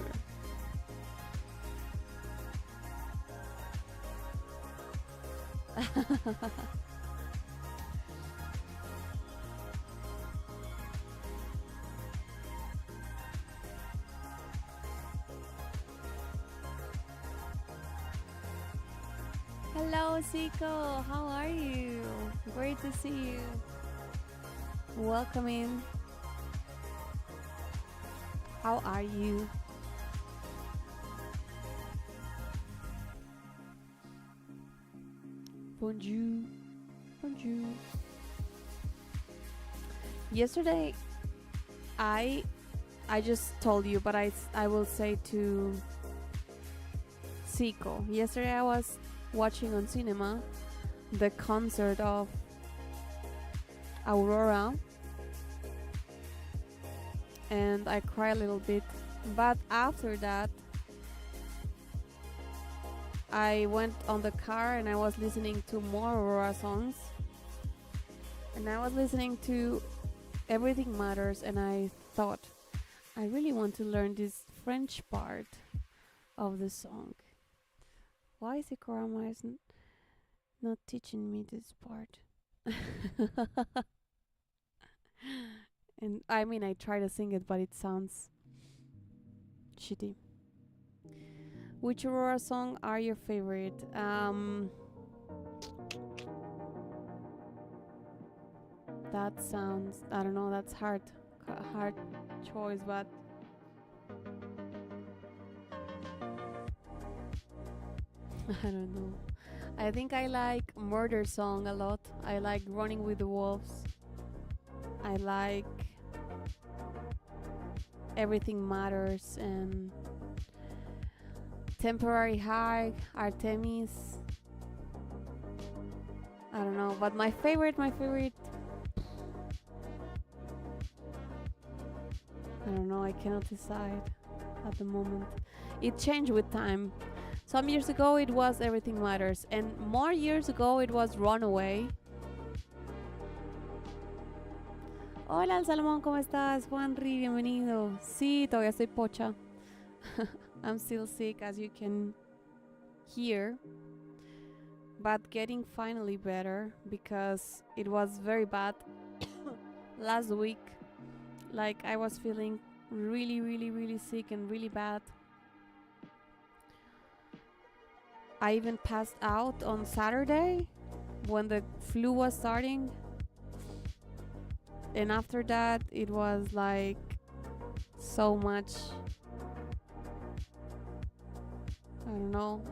Hello, Zico. How are you? Great to see you. Welcome in. How are you? Bonjour. Bonjour. Yesterday, I just told you, but I will say to Zico. Yesterday I was watching on cinema the concert of Aurora, and I cried a little bit, but after that I went on the car and I was listening to more Aurora songs, and I was listening to Everything Matters, and I thought I really want to learn this French part of the song. Why is Ikorama isn't not teaching me this part? And I mean, I try to sing it, but it sounds shitty. Which Aurora song are your favorite? That sounds, I don't know, that's hard choice, but I don't know. I think I like Murder Song a lot. I like Running with the Wolves. I like Everything Matters and Temporary High, Artemis. I don't know, but my favorite, I don't know, I cannot decide at the moment. It changed with time. Some years ago it was Everything Matters, and more years ago it was Runaway. Hola, Salomón, ¿cómo estás? Juanri, bienvenido. Sí, todavía estoy pocha. I'm still sick, as you can hear, but getting finally better because it was very bad last week. Like, I was feeling really, really, really sick and really bad. I even passed out on Saturday when the flu was starting. And after that, it was like so much. I don't know.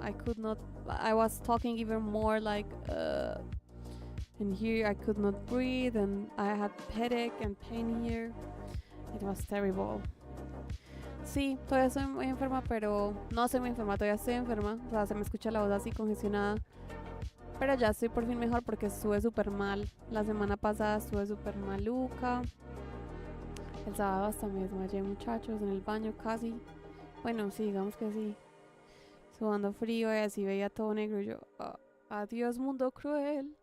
I was talking even more like, and here I could not breathe, and I had headache and pain here. It was terrible. Sí, todavía estoy muy enferma, pero no estoy muy enferma, todavía estoy enferma. O sea, se me escucha la voz así congestionada. Pero ya estoy por fin mejor porque estuve súper mal. La semana pasada estuve súper maluca. El sábado hasta me desmayé, muchachos, en el baño casi. Bueno, sí, digamos que sí. Sudando frío y así veía todo negro. Y yo, adiós, mundo cruel.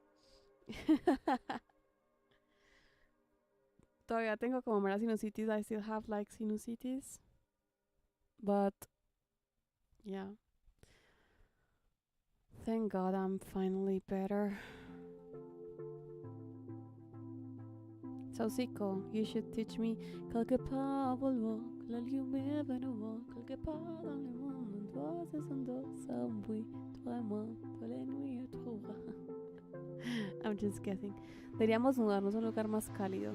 Todavía tengo como mera sinusitis. I still have like sinusitis. But, yeah. Thank God I'm finally better. So, Zico, you should teach me. Quelque part volvo, la lumière va quelque part dans le monde toi ce sont deux sans bruit, toi et moi, toi la nuit trouvera. I'm just guessing. Deberíamos mudarnos a un lugar más cálido.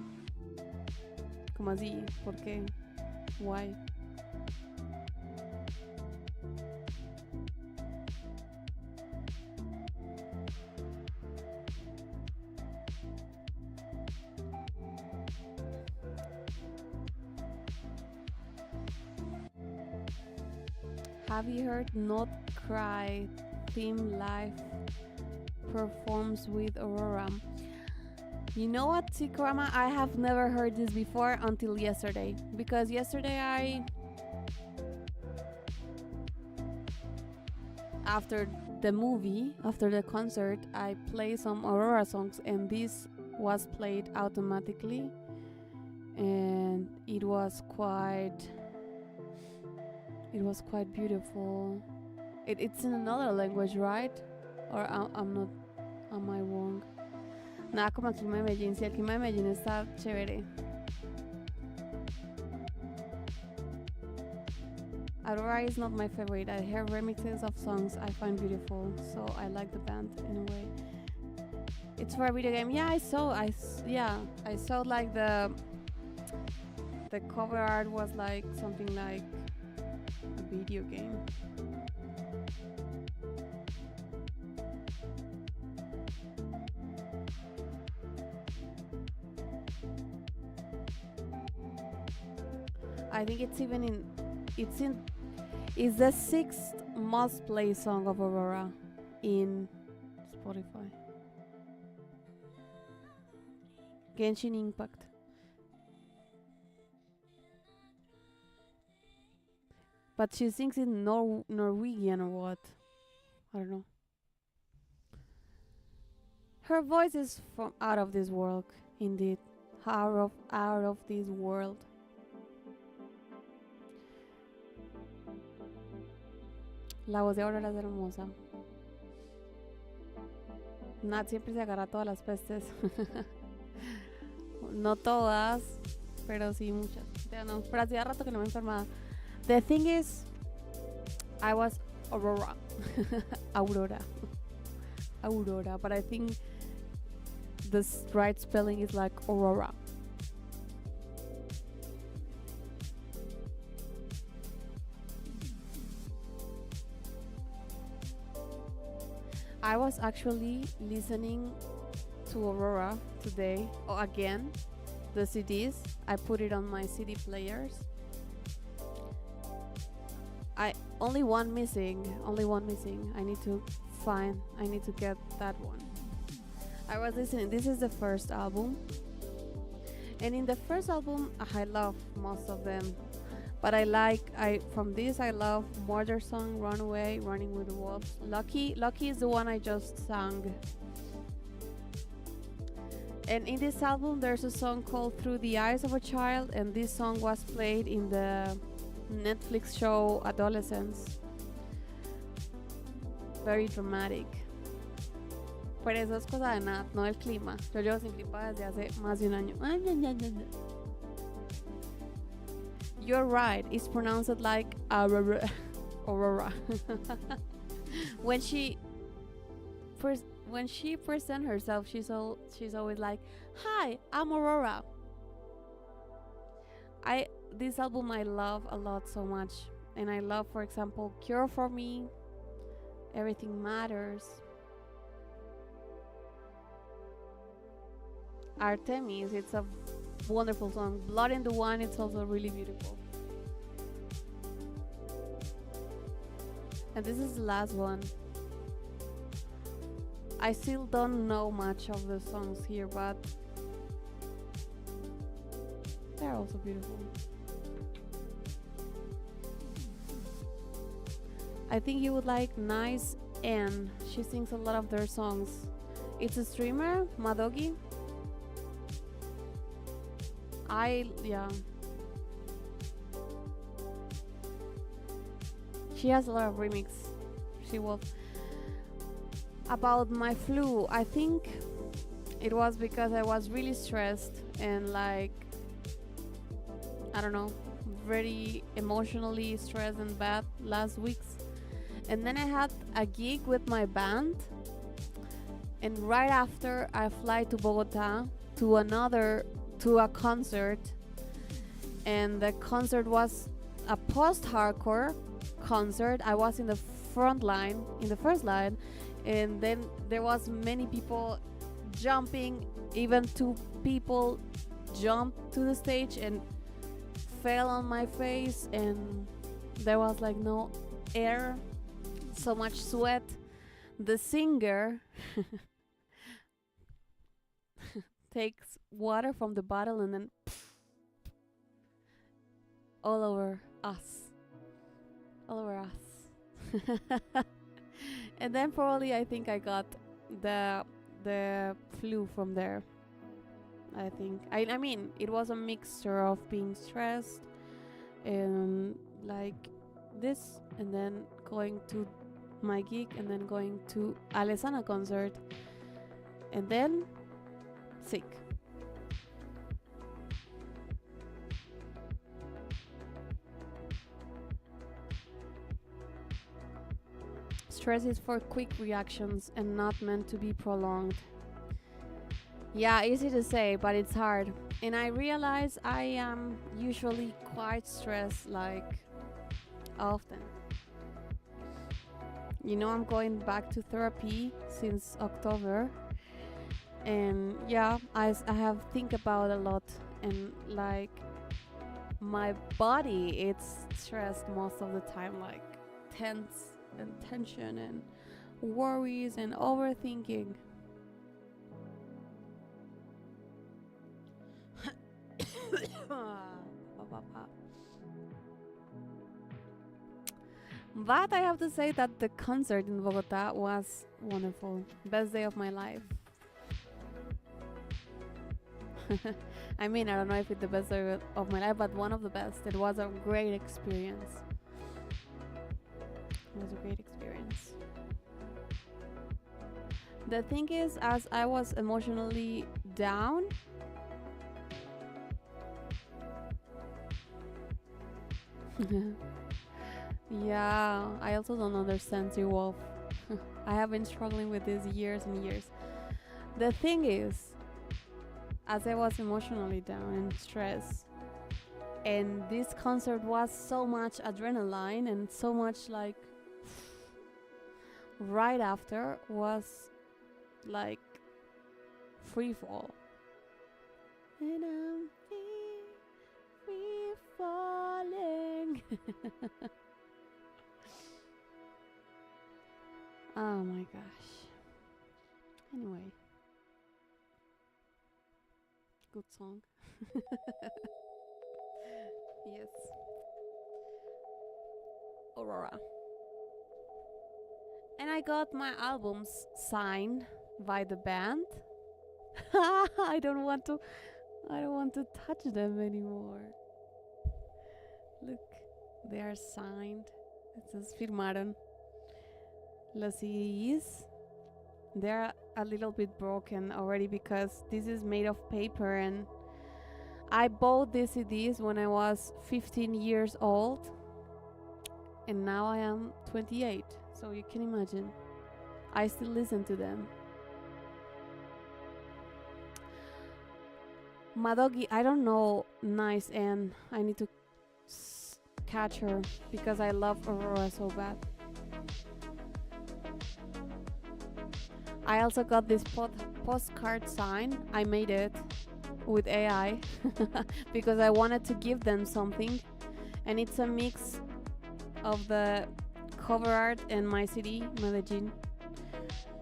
¿Cómo así? ¿Por qué? Why? Have you heard Not Cry theme live performs with Aurora? You know what, Sikrama? I have never heard this before until yesterday. Because yesterday after the movie, after the concert, I played some Aurora songs and this was played automatically. And it was quite beautiful. It's in another language, right? Or am I wrong? Nada como el clima de Medellín. Sí, el clima de Medellín está chévere. Aurora is not my favorite. I hear remixes of songs I find beautiful, so I like the band in a way. It's for a video game. Yeah, I saw like the cover art was like something like a video game. I think it's the 6th most played song of Aurora in Spotify. Genshin Impact. But she sings in Norwegian or what? I don't know. Her voice is from out of this world, indeed. Out of this world. La voz de Aurora es hermosa. Nat siempre se agarra a todas las pestes. No todas, pero sí muchas. Ya no, pero hacía rato que no me enfermaba. The thing is, I was Aurora. Aurora, but I think the right spelling is like Aurora. I was actually listening to Aurora today, again, the CDs. I put it on my CD players. Only one missing. I need to get that one. I was listening. This is the first album. And in the first album, I love most of them. But from this I love Murder Song, Runaway, Running with the Wolves. Lucky is the one I just sang. And in this album there's a song called Through the Eyes of a Child, and this song was played in the Netflix show Adolescence. Very dramatic. Pero eso es cosa de Nat, no del clima. Yo llevo sin gripa desde hace más de un año. You're right, it's pronounced like Aurora. When she presents herself, she's always like, "Hi, I'm Aurora." This album I love a lot so much, and I love, for example, Cure for Me, Everything Matters, Artemis. It's a wonderful song. Blood in the Wine, it's also really beautiful. And this is the last one. I still don't know much of the songs here, but they're also beautiful. I think you would like Nice Ann. She sings a lot of their songs. It's a streamer, Madogi. She has a lot of remix. She was about my flu. I think it was because I was really stressed and I don't know, very emotionally stressed and bad last weeks. And then I had a gig with my band, and right after I fly to Bogota to a concert, and the concert was a post-hardcore concert. I was in the first line, and then there was many people jumping. Even two people jumped to the stage and fell on my face, and there was like no air, so much sweat. The singer takes water from the bottle and then all over us. And then probably I think I got the flu from there. I think I mean it was a mixture of being stressed and like this, and then going to my gig, and then going to Alesana concert, and then sick. Stress is for quick reactions and not meant to be prolonged. Yeah, easy to say, but it's hard. And I realize I am usually quite stressed, like often. You know, I'm going back to therapy since October. And yeah, I have think about a lot, and like my body, it's stressed most of the time, like tense and tension and worries and overthinking. But I have to say that the concert in Bogota was wonderful. Best day of my life. I mean, I don't know if it's the best day of my life, but one of the best. It was a great experience. It was a great experience. The thing is, as I was emotionally down, yeah, I also don't understand you, Wolf. I have been struggling with this years and years. The thing is, as I was emotionally down and stressed, and this concert was so much adrenaline and so much like right after was like free fall. And I'm free falling. Oh my gosh. Anyway. Good song. Yes. Aurora. And I got my albums signed by the band. I don't want to touch them anymore. Look, they are signed. It says firmaron. Los CDs. They're a little bit broken already because this is made of paper, and I bought these CDs when I was 15 years old, and now I am 28, so you can imagine. I still listen to them. My doggy, I don't know Nice Anne. I need to catch her because I love Aurora so bad. I also got this postcard sign. I made it with AI because I wanted to give them something, and it's a mix of the cover art and my CD, Medellin.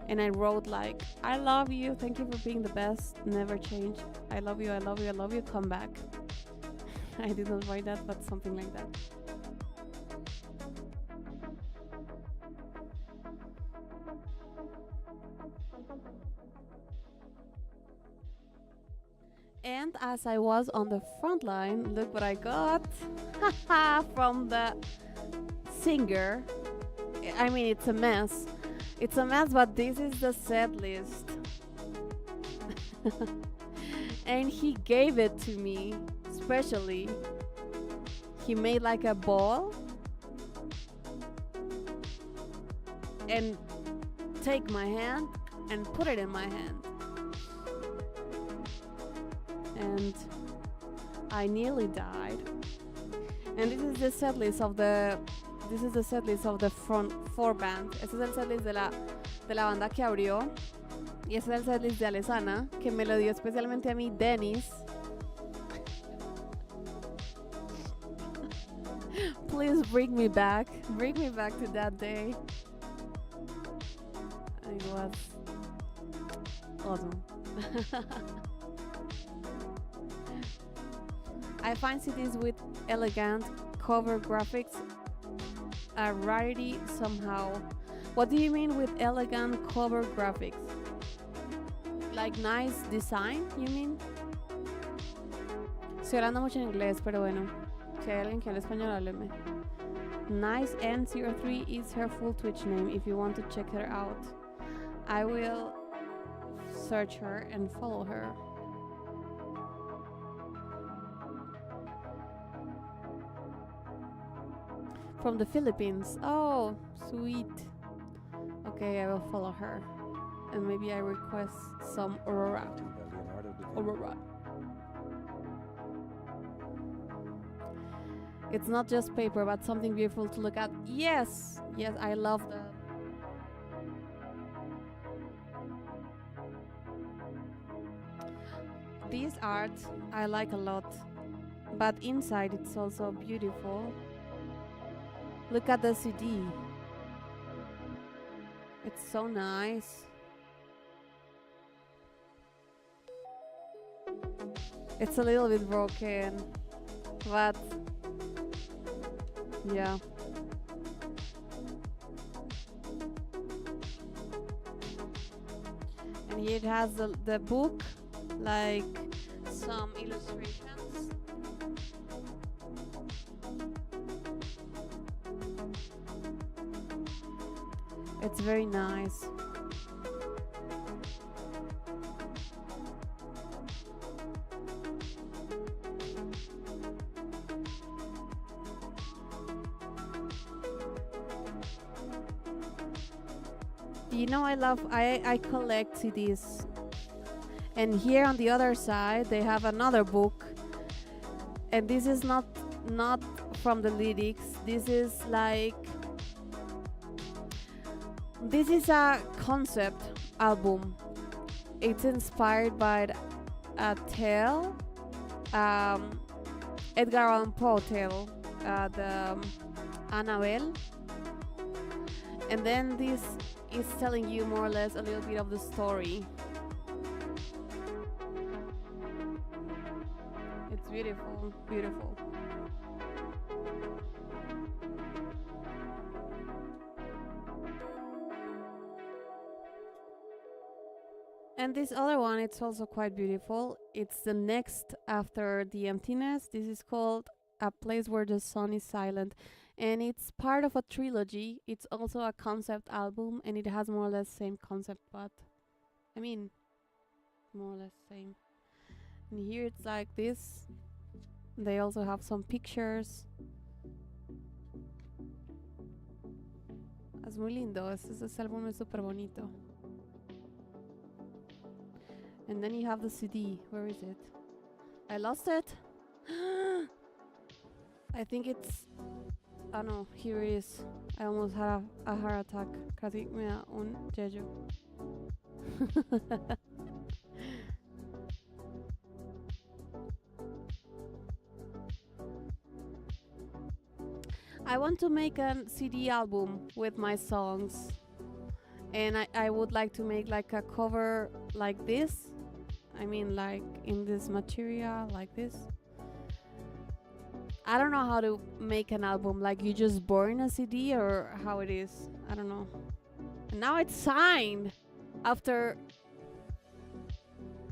And I wrote like, I love you, thank you for being the best, never change. I love you, I love you, I love you, come back. I didn't write that, but something like that. And as I was on the front line, look what I got from the singer. I mean, it's a mess. It's a mess, but this is the set list. And he gave it to me, especially. He made like a ball. and take my hand and put it in my hand. And I nearly died. And this is the setlist of the front four band. Este es el setlist de la banda que abrió. Y este es el setlist de Alesana, que me lo dio especialmente a mí Dennis. Please bring me back to that day. It was awesome. I find CDs with elegant cover graphics a rarity somehow. What do you mean with elegant cover graphics? Like nice design, you mean? Estoy hablando mucho en inglés, pero bueno, si hay alguien que habla español, hábleme. Nice N03 is her full Twitch name if you want to check her out. I will search her and follow her. From the Philippines. Oh, sweet. Okay, I will follow her. And maybe I request some Aurora. Aurora. It's not just paper, but something beautiful to look at. Yes, yes, I love the... This art I like a lot, but inside it's also beautiful. Look at the CD. It's so nice. It's a little bit broken, but yeah. And here it has the book, like some illustrations. It's very nice. You know, I collect CDs. And here on the other side they have another book. And this is not from the lyrics. This is a concept album. It's inspired by a tale, Edgar Allan Poe tale, the Annabelle. And then this is telling you more or less a little bit of the story. It's beautiful, beautiful. And this other one, it's also quite beautiful. It's the next after the emptiness. This is called A Place Where the Sun is Silent. And it's part of a trilogy. It's also a concept album, and it has more or less same concept, but I mean, more or less same. And here it's like this. They also have some pictures. Es muy lindo. Este álbum es super bonito. And then you have the CD. Where is it? I lost it. I think it's... Oh no, here it is. I almost had a heart attack. Casi me da un yello. I want to make a CD album with my songs. And I would like to make like a cover like this. I mean, like in this material, like this. I don't know how to make an album. Like you just burn a CD or how it is. I don't know. And now it's signed after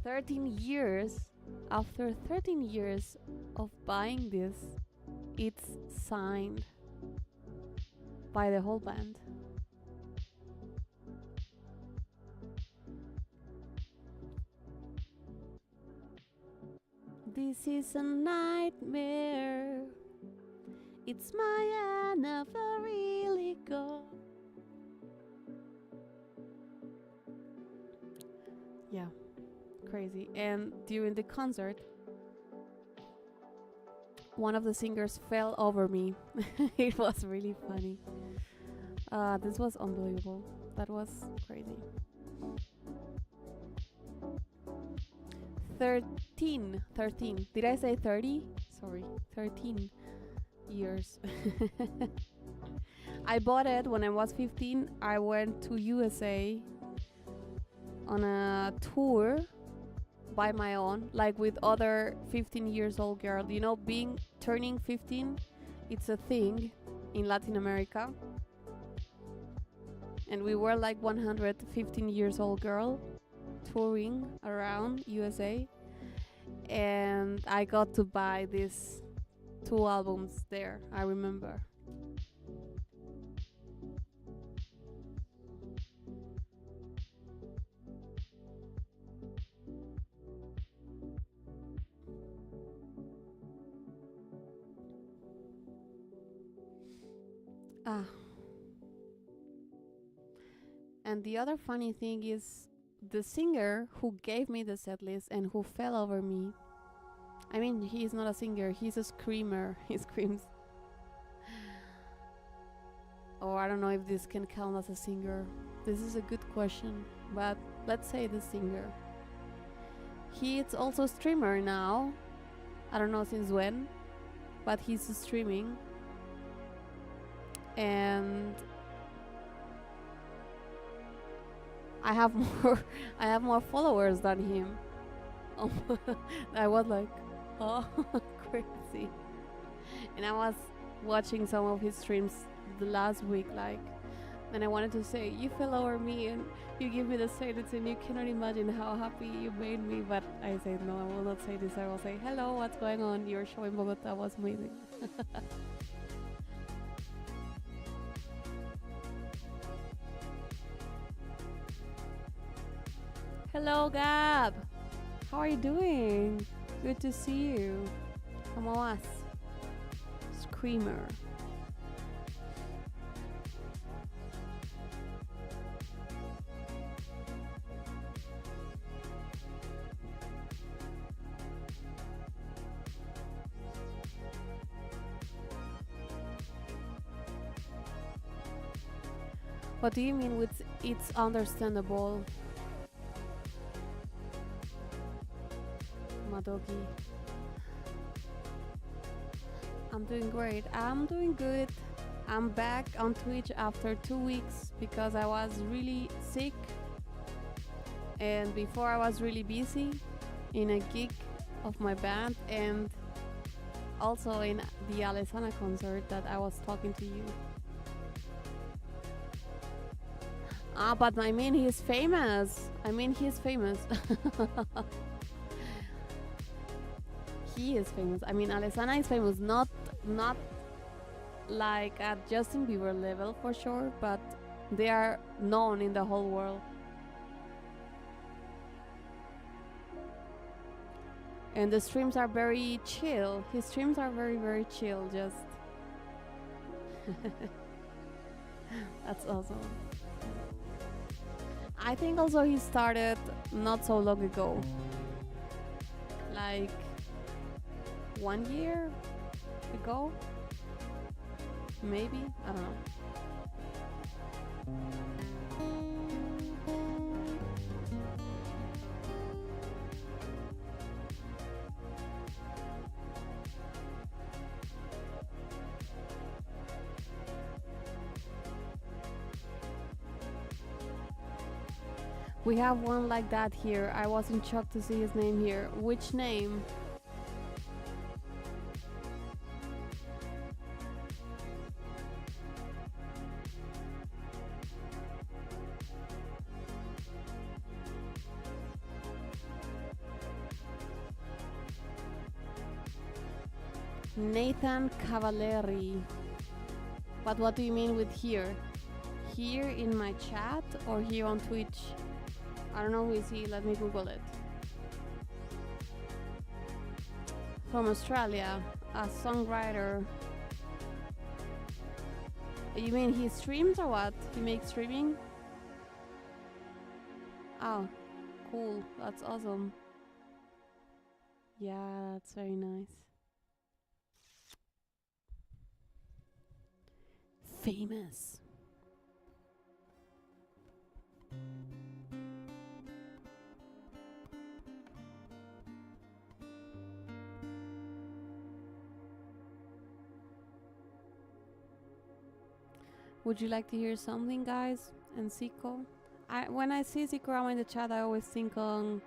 13 years. After 13 years of buying this, it's signed by the whole band. This is a nightmare. It's my Anna really gone. crazy. And during the concert, one of the singers fell over me. It was really funny. This was unbelievable. That was crazy. 13. Did I say 30? Sorry, 13 years. I bought it when I was 15. I went to USA on a tour by my own, like with other 15 years old girl. You know, turning 15, it's a thing in Latin America. And we were like 115 years old girl touring around USA. And I got to buy these 2 albums there, I remember. And the other funny thing is the singer who gave me the set list and who fell over me. I mean, he's not a singer, he's a screamer. He screams. Or I don't know if this can count as a singer. This is a good question, but let's say the singer. He's also a streamer now. I don't know since when, but he's streaming. And I have more followers than him. I was like, oh, crazy. And I was watching some of his streams the last week, like, and I wanted to say, you fell over me and you give me the status and you cannot imagine how happy you made me. But I said, no, I will not say this. I will say, hello, what's going on? Your show in Bogota was amazing. Hello, Gab. How are you doing? Good to see you. ¿Cómo vas? Screamer. What do you mean with it's understandable? Madogi. I'm doing great. I'm doing good. I'm back on Twitch after 2 weeks because I was really sick. And before I was really busy in a gig of my band and also in the Alessana concert that I was talking to you. But I mean, he's famous. He is famous. I mean, Alessana is famous, not like at Justin Bieber level for sure, but they are known in the whole world. And the streams are very chill. His streams are very, very chill, just. That's awesome. I think also he started not so long ago. Like 1 year ago? Maybe? I don't know. We have one like that here. I was in shock to see his name here. Which name? Nathan Cavalieri. But what do you mean with here? Here in my chat or here on Twitch? I don't know who is he. Let me Google it. From Australia, a songwriter. You mean he streams or what? He makes streaming? Oh, cool. That's awesome. Yeah, that's very nice. Famous. Would you like to hear something, guys? And Zico? When I see Zikorama in the chat, I always think on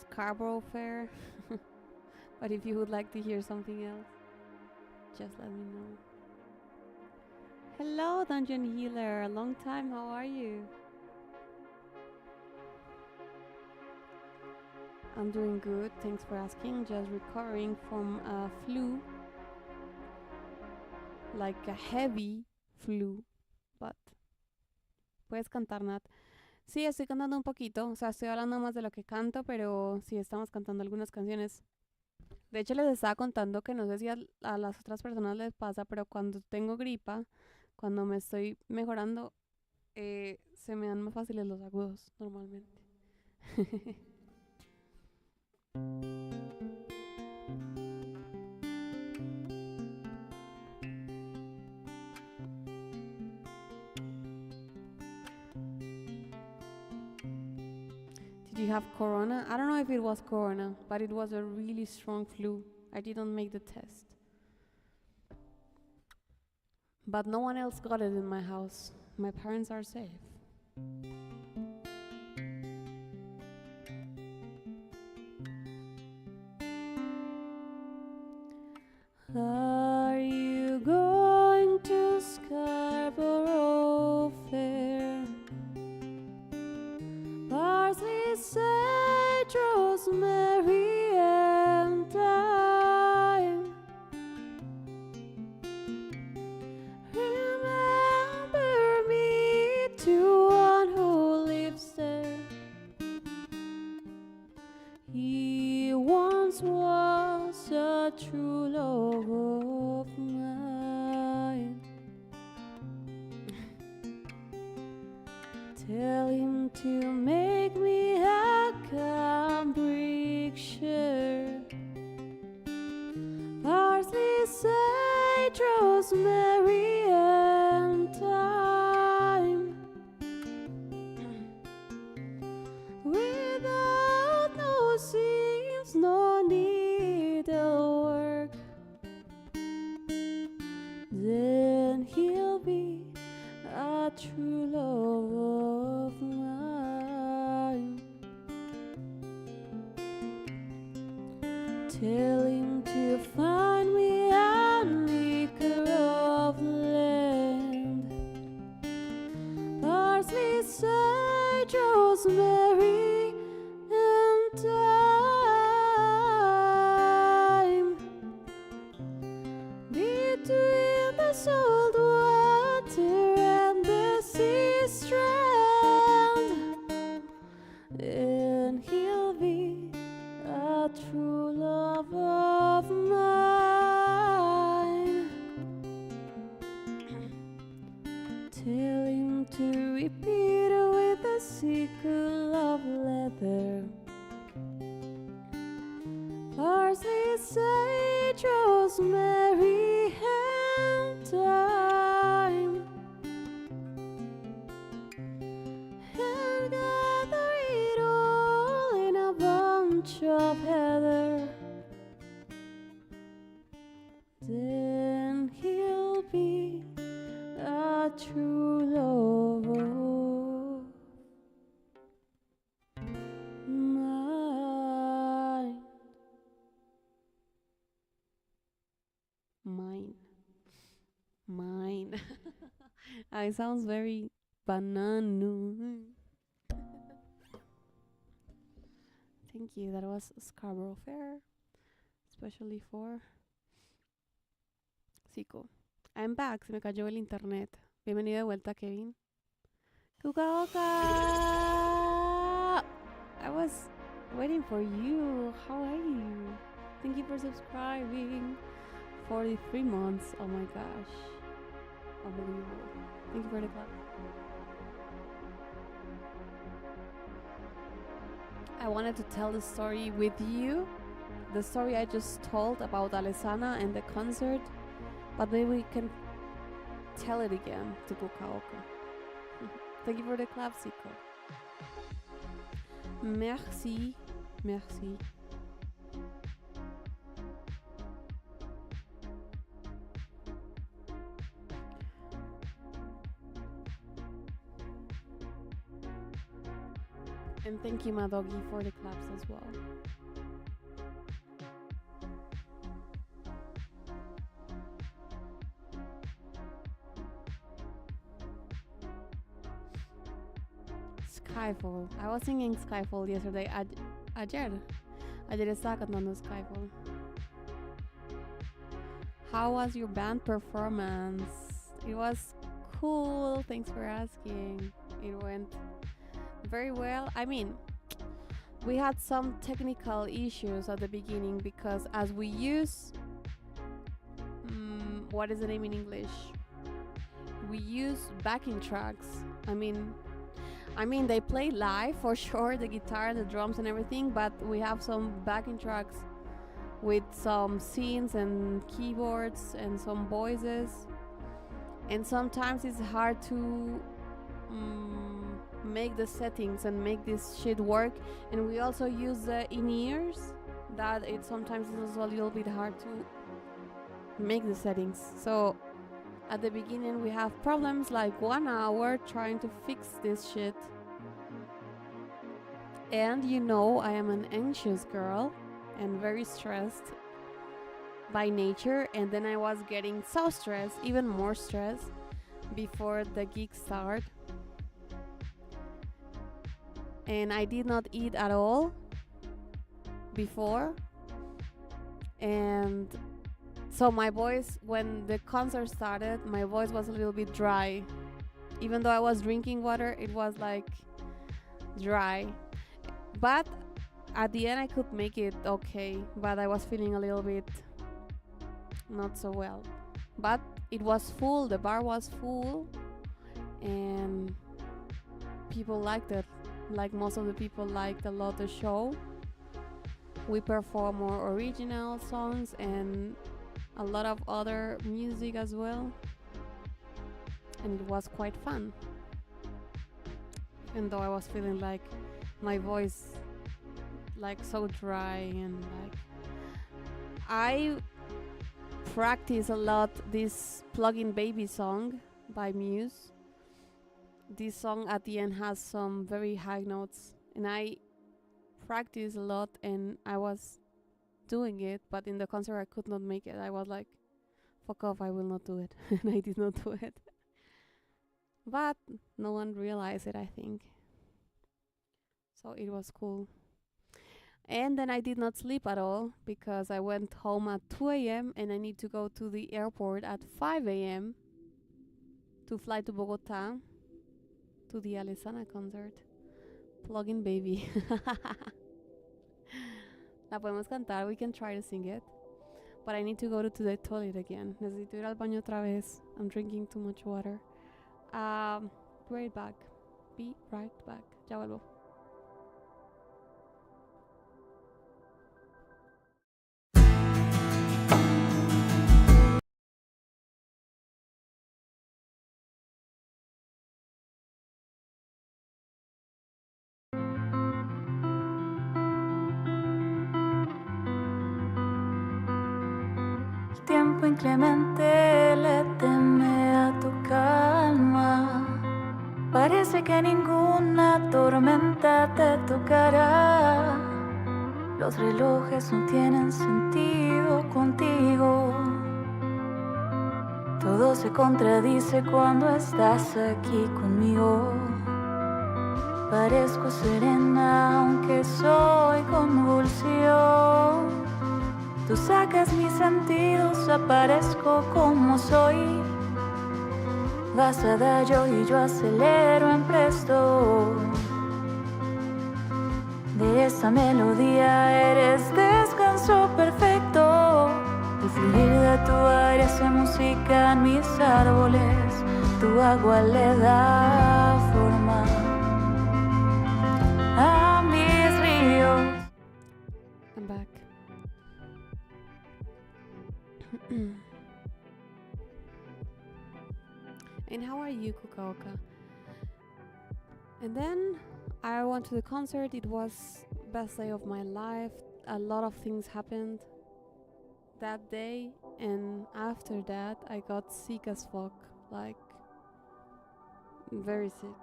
Scarborough Fair. But if you would like to hear something else, just let me know. Hello, Dungeon Healer. Long time. How are you? I'm doing good. Thanks for asking. Just recovering from a flu. Like a heavy flu. But puedes cantar, Nat. Sí, estoy cantando un poquito. O sea, estoy hablando más de lo que canto, pero sí estamos cantando algunas canciones. De hecho, les estaba contando que no sé si a las otras personas les pasa, pero cuando tengo gripa, cuando me estoy mejorando, se me dan más fáciles los agudos, normalmente. Did you have corona? I don't know if it was corona, but it was a really strong flu. I didn't make the test. But no one else got it in my house. My parents are safe. Are you going to Scarborough Fair? Parsley, sage, rosemary, and thyme. Remember me to one who lives there. He once was a true love of mine. Tell him to make me a Cambridgeshire. Parsley, sage, rosemary, and thyme. Without no seams, no needlework, then he'll be a true love of mine. Tell him to find me an acre of land. Parsley, sage, rosemary, and thyme. Between the salt water and the sea strand, and he'll be a true love of mine. Tell him to repeat with a sickle of leather. Parsley, sage, rosemary, and thyme. And gather it all in a bunch of heather. Then he'll be a true love of mine. Mine. It sounds very banana. Thank you. That was Scarborough Fair, especially for Zico. I'm back. Se me cayó el internet. Bienvenido de vuelta, Kevin. Kukaoka! I was waiting for you. How are you? Thank you for subscribing. 43 months. Oh my gosh. Unbelievable. Thank you for the clap. I wanted to tell the story with you, the story I just told about Alessana and the concert, but maybe we can tell it again to Bukaoka. Thank you for the clap, Siko. Merci. Merci. And thank you, Madogi, for the claps as well. Skyfall. I was singing Skyfall yesterday. Ayer estaba cantando Skyfall. How was your band performance? It was cool. Thanks for asking. It went very well. I mean, we had some technical issues at the beginning because as we use what is the name in English? We use backing tracks. I mean they play live for sure, the guitar, the drums and everything, but we have some backing tracks with some scenes and keyboards and some voices, and sometimes it's hard to make the settings and make this shit work. And we also use the in-ears that it sometimes is also a little bit hard to make the settings. So at the beginning we have problems like 1 hour trying to fix this shit. And you know, I am an anxious girl and very stressed by nature, and then I was getting so stressed, even more stressed before the gig started. And I did not eat at all before, and so my voice, when the concert started, my voice was a little bit dry. Even though I was drinking water, it was like dry. But at the end I could make it okay, but I was feeling a little bit not so well. But it was full, the bar was full, and people liked it. Like most of the people liked a lot the show. We perform more original songs and a lot of other music as well, and it was quite fun. Even though I was feeling like my voice like so dry, and like I practice a lot this Plug-in Baby song by Muse. This song at the end has some very high notes, and I practice a lot, and I was doing it, but in the concert I could not make it. I was like, fuck off, I will not do it. And I did not do it. But no one realized it, I think. So it was cool. And then I did not sleep at all because I went home at 2 a.m. and I need to go to the airport at 5 a.m. to fly to Bogota to the Alessana concert. Plug-in Baby. La podemos cantar, we can try to sing it. But I need to go to the toilet again. Necesito ir al baño otra vez. I'm drinking too much water. Right back. Be right back. Ya vuelvo. Tiempo inclemente le teme a tu calma. Parece que ninguna tormenta te tocará. Los relojes no tienen sentido contigo. Todo se contradice cuando estás aquí conmigo. Parezco serena aunque soy convulsión. Tú sacas mis sentidos, aparezco como soy. Vas a adagio y yo acelero en presto. De esa melodía eres descanso perfecto. El fluir de tu aire hace música en mis árboles. Tu agua le da forma a mis ríos. I'm back. And how are you, Kukaoka? And then I went to the concert. It was best day of my life. A lot of things happened that day, and after that I got sick as fuck, like very sick.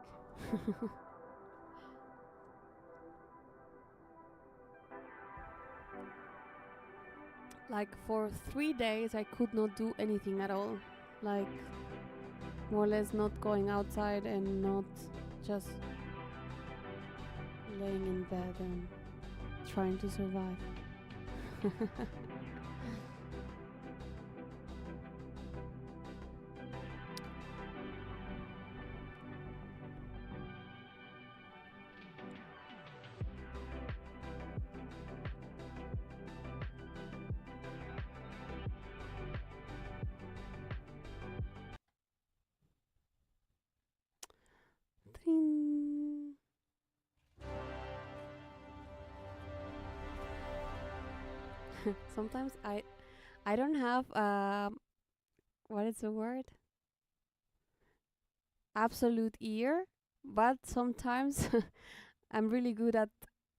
Like for 3 days I could not do anything at all, like more or less not going outside and not just laying in bed and trying to survive. Ding. Sometimes I don't have what is the word? Absolute ear, but sometimes I'm really good at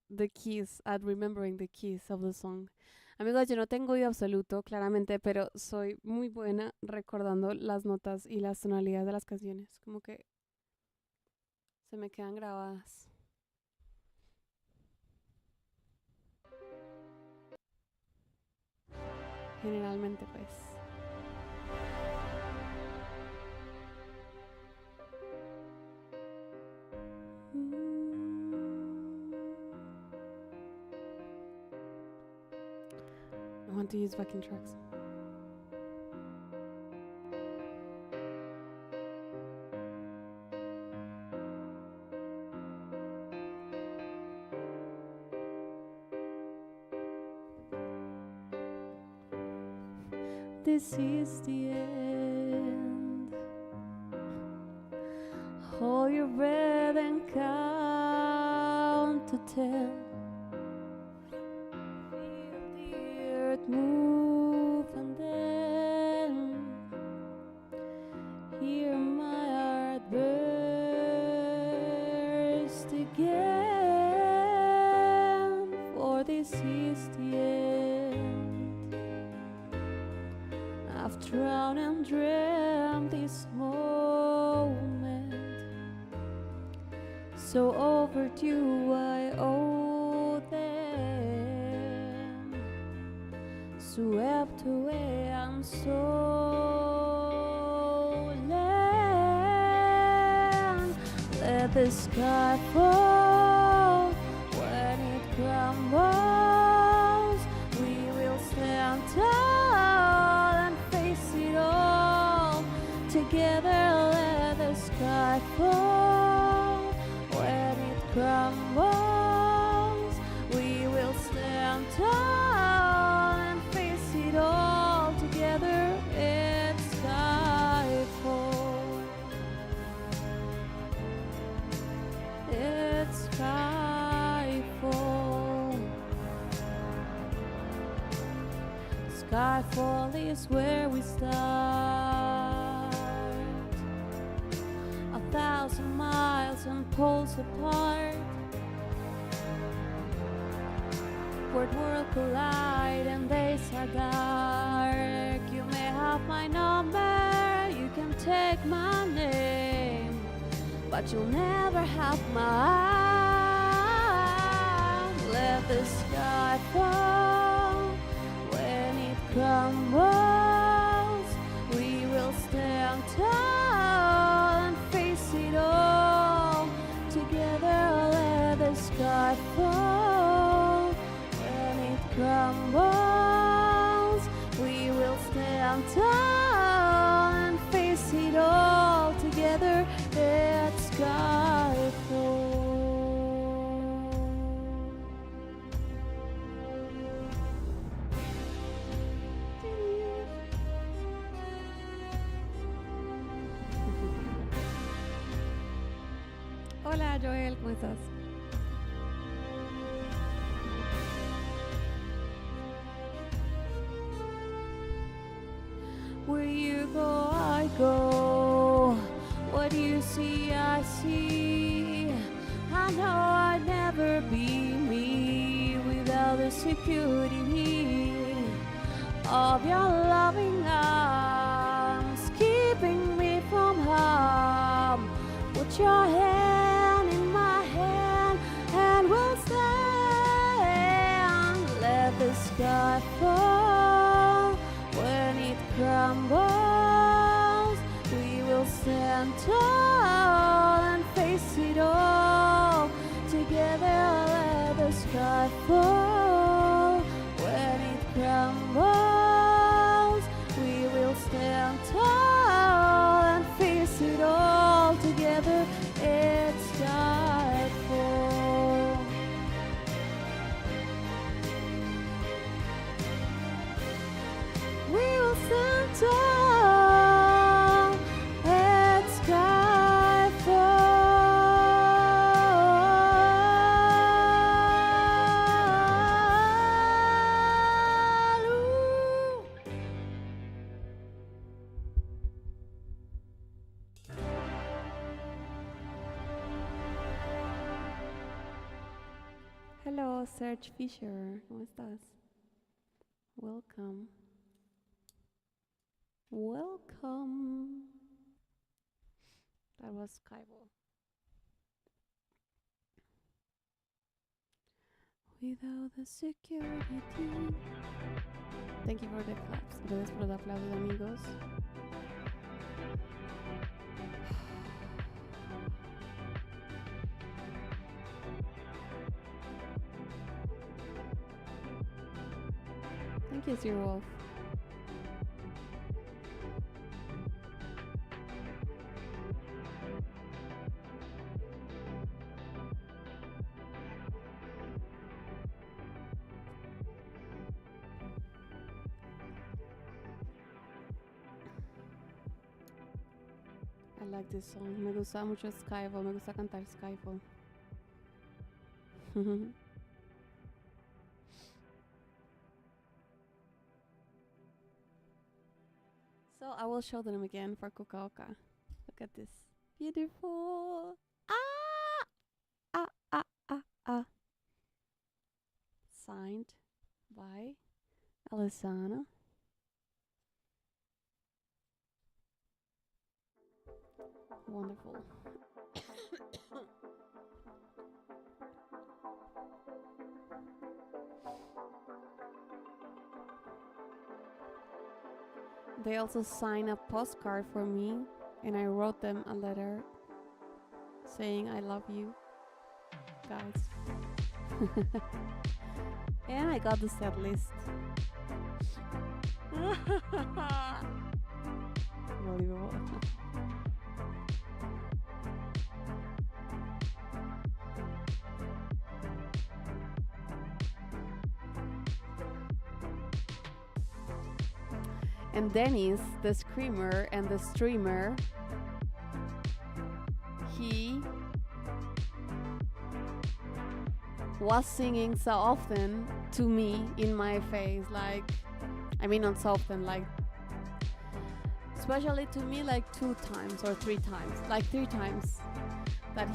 the keys, at remembering the keys of the song. Amigos, yo no tengo oído absoluto, claramente, pero soy muy buena recordando las notas y las tonalidades de las canciones. Como que se me quedan grabadas. Generalmente, pues. I want to use backing tracks. This is the end. Hold your breath and count to 10. Feel the earth move and then hear my heart burst again. For this is the end. I've drowned and dreamt this moment, so overdue I owe them. Swept away and stolen. Let the sky fall when it crumbles. We will stand tall and face it all together. Let the sky fall when it crumbles. We will stand tall and face it all together. It's skyfall. It's skyfall. Skyfall is where we start. 1,000 miles and poles apart. Where worlds collide and days are dark. You may have my number, you can take my name, but you'll never have mine. Let the sky fall when it crumbles. We will stand tall and face it all together. Let the sky fall when it crumbles. We will stand tall and face it all together. It's skyfall. Hola Joel, ¿cómo estás? Where you go, I go. What you see, I see. I know I'd never be me without the security of your loving arms, keeping me from harm. Put your hand in my hand and we'll stand. Let the sky fall when it crumbles. We will stand tall and face it all together. Let the sky fall when it crumbles. We will stand tall and face it all together. It's skyfall. We will stand tall. It's skyfall. Ooh. Hello, Serge Fisher. ¿Cómo estás? Welcome. Welcome. That was Skyball. Without the security. Thank you for the claps. Gracias por los aplausos, amigos. Thank you, Zero Wolf. I like this song. Me gusta mucho Skyfall. Me gusta cantar Skyfall. So I will show them again for Kukaoka. Look at this. Beautiful. Ah! Ah, ah, ah, ah. Signed by Alessana. Wonderful. They also signed a postcard for me, and I wrote them a letter saying I love you, guys. And I got the set list. Unbelievable. And Dennis, the screamer and the streamer, he was singing so often to me in my face, like, I mean not so often, like, especially to me like 2 times or 3 times, like 3 times that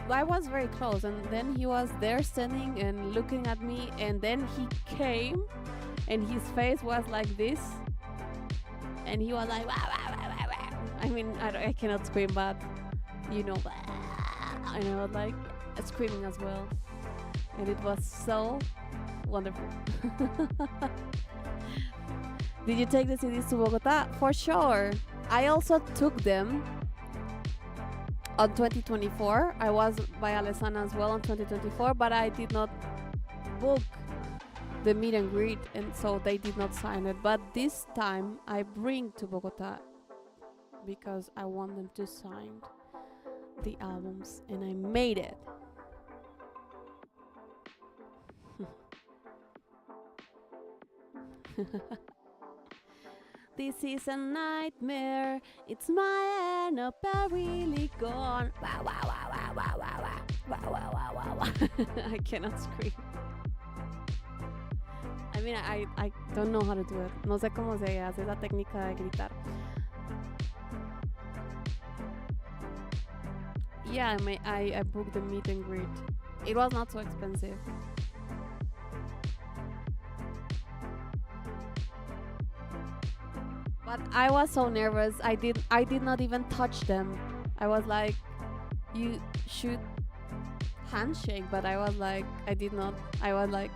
I was very close, and then he was there standing and looking at me, and then he came and his face was like this, and he was like, wah, wah, wah, wah, wah. I mean, I cannot scream, but you know, and I was like screaming as well, and it was so wonderful. Did you take the CDs to Bogota? For sure. I also took them on 2024. I was by Alessana as well on 2024, but I did not book the meet and greet, and so they did not sign it. But this time I bring to Bogota because I want them to sign the albums, and I made it. This is a nightmare. It's my Annabelle really gone. Wah, wah, wah, wah, wah, wah, wah, wah, wah, wah, wah, wah. I cannot scream. I mean, I don't know how to do it. No sé cómo se hace esa técnica de gritar. Yeah, I booked the meet and greet. It was not so expensive. But I was so nervous. I did not even touch them. I was like, you should handshake, but I was like, I did not. I was like,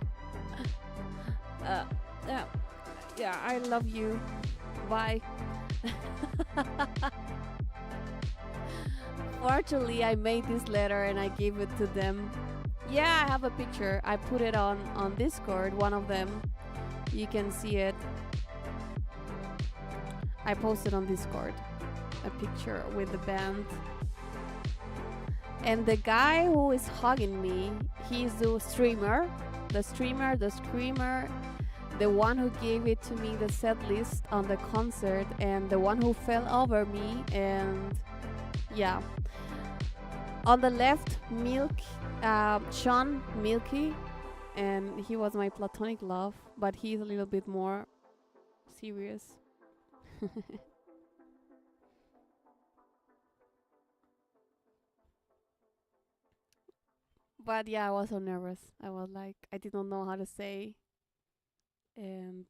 yeah, yeah, I love you. Bye. Fortunately, I made this letter and I gave it to them. Yeah, I have a picture. I put it on Discord, one of them. You can see it. I posted on Discord a picture with the band. And the guy who is hugging me, he's the streamer, the screamer, the one who gave it to me, the set list on the concert, and the one who fell over me. And yeah, on the left, Sean Milky, and he was my platonic love, but he's a little bit more serious. But yeah, I was so nervous. I was like, I did not know how to say, and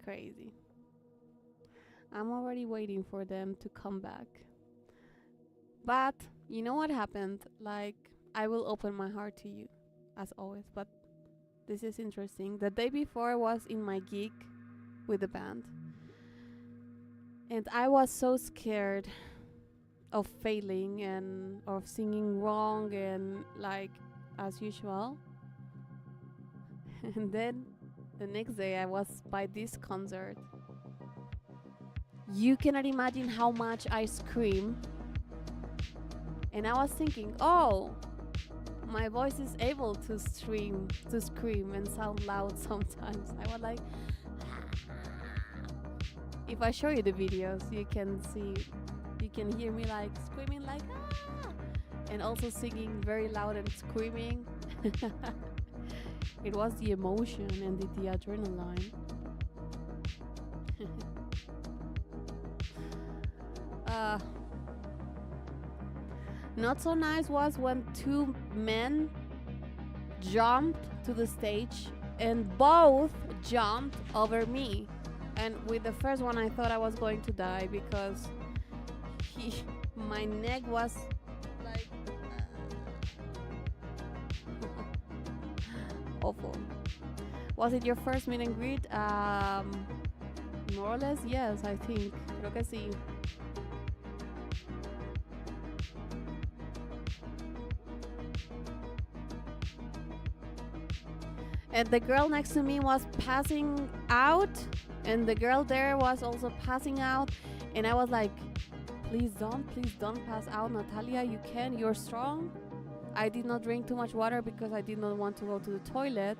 crazy. I'm already waiting for them to come back. But you know what happened? Like, I will open my heart to you, as always. But this is interesting. The day before, I was in my gig with the band, and I was so scared of failing and of singing wrong and like as usual. And then the next day I was by this concert. You cannot imagine how much I scream. And I was thinking, oh, my voice is able to scream and sound loud sometimes. I was like, if I show you the videos, you can hear me like screaming like ah! And also singing very loud and screaming. It was the emotion and the adrenaline. Not so nice was when two men jumped to the stage and both jumped over me. And with the first one I thought I was going to die because my neck was like awful. Was it your first meet and greet? More or less, yes, I think. Creo que sí. And the girl next to me was passing out, and the girl there was also passing out, and I was like, please don't pass out, Natalia, you're strong. I did not drink too much water because I did not want to go to the toilet.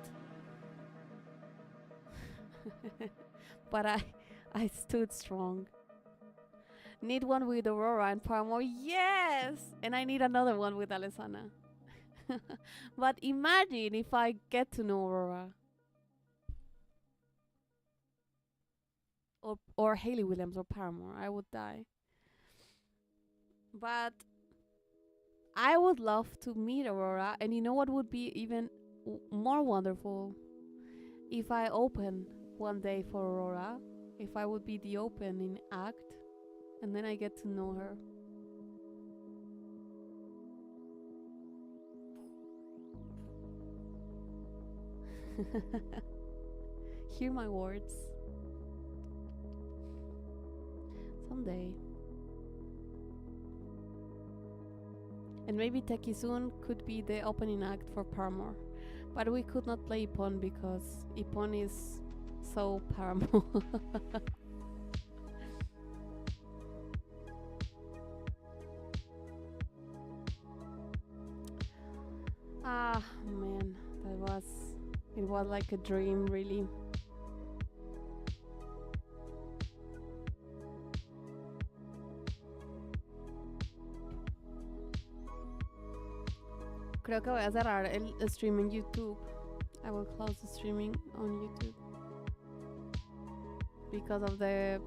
But I stood strong. Need one with Aurora and Paramore, yes! And I need another one with Alessana. But imagine if I get to know Aurora. Or Hayley Williams or Paramore, I would die. But I would love to meet Aurora, and you know what would be even more wonderful? If I open one day for Aurora, if I would be the opening act, and then I get to know her. Hear my words. Someday. And maybe Tekizun could be the opening act for Paramore. But we could not play Ippon because Ippon is so Paramore. Ah, man, it was like a dream, really. Creo que voy a cerrar el stream en YouTube. I will close the streaming on YouTube because of the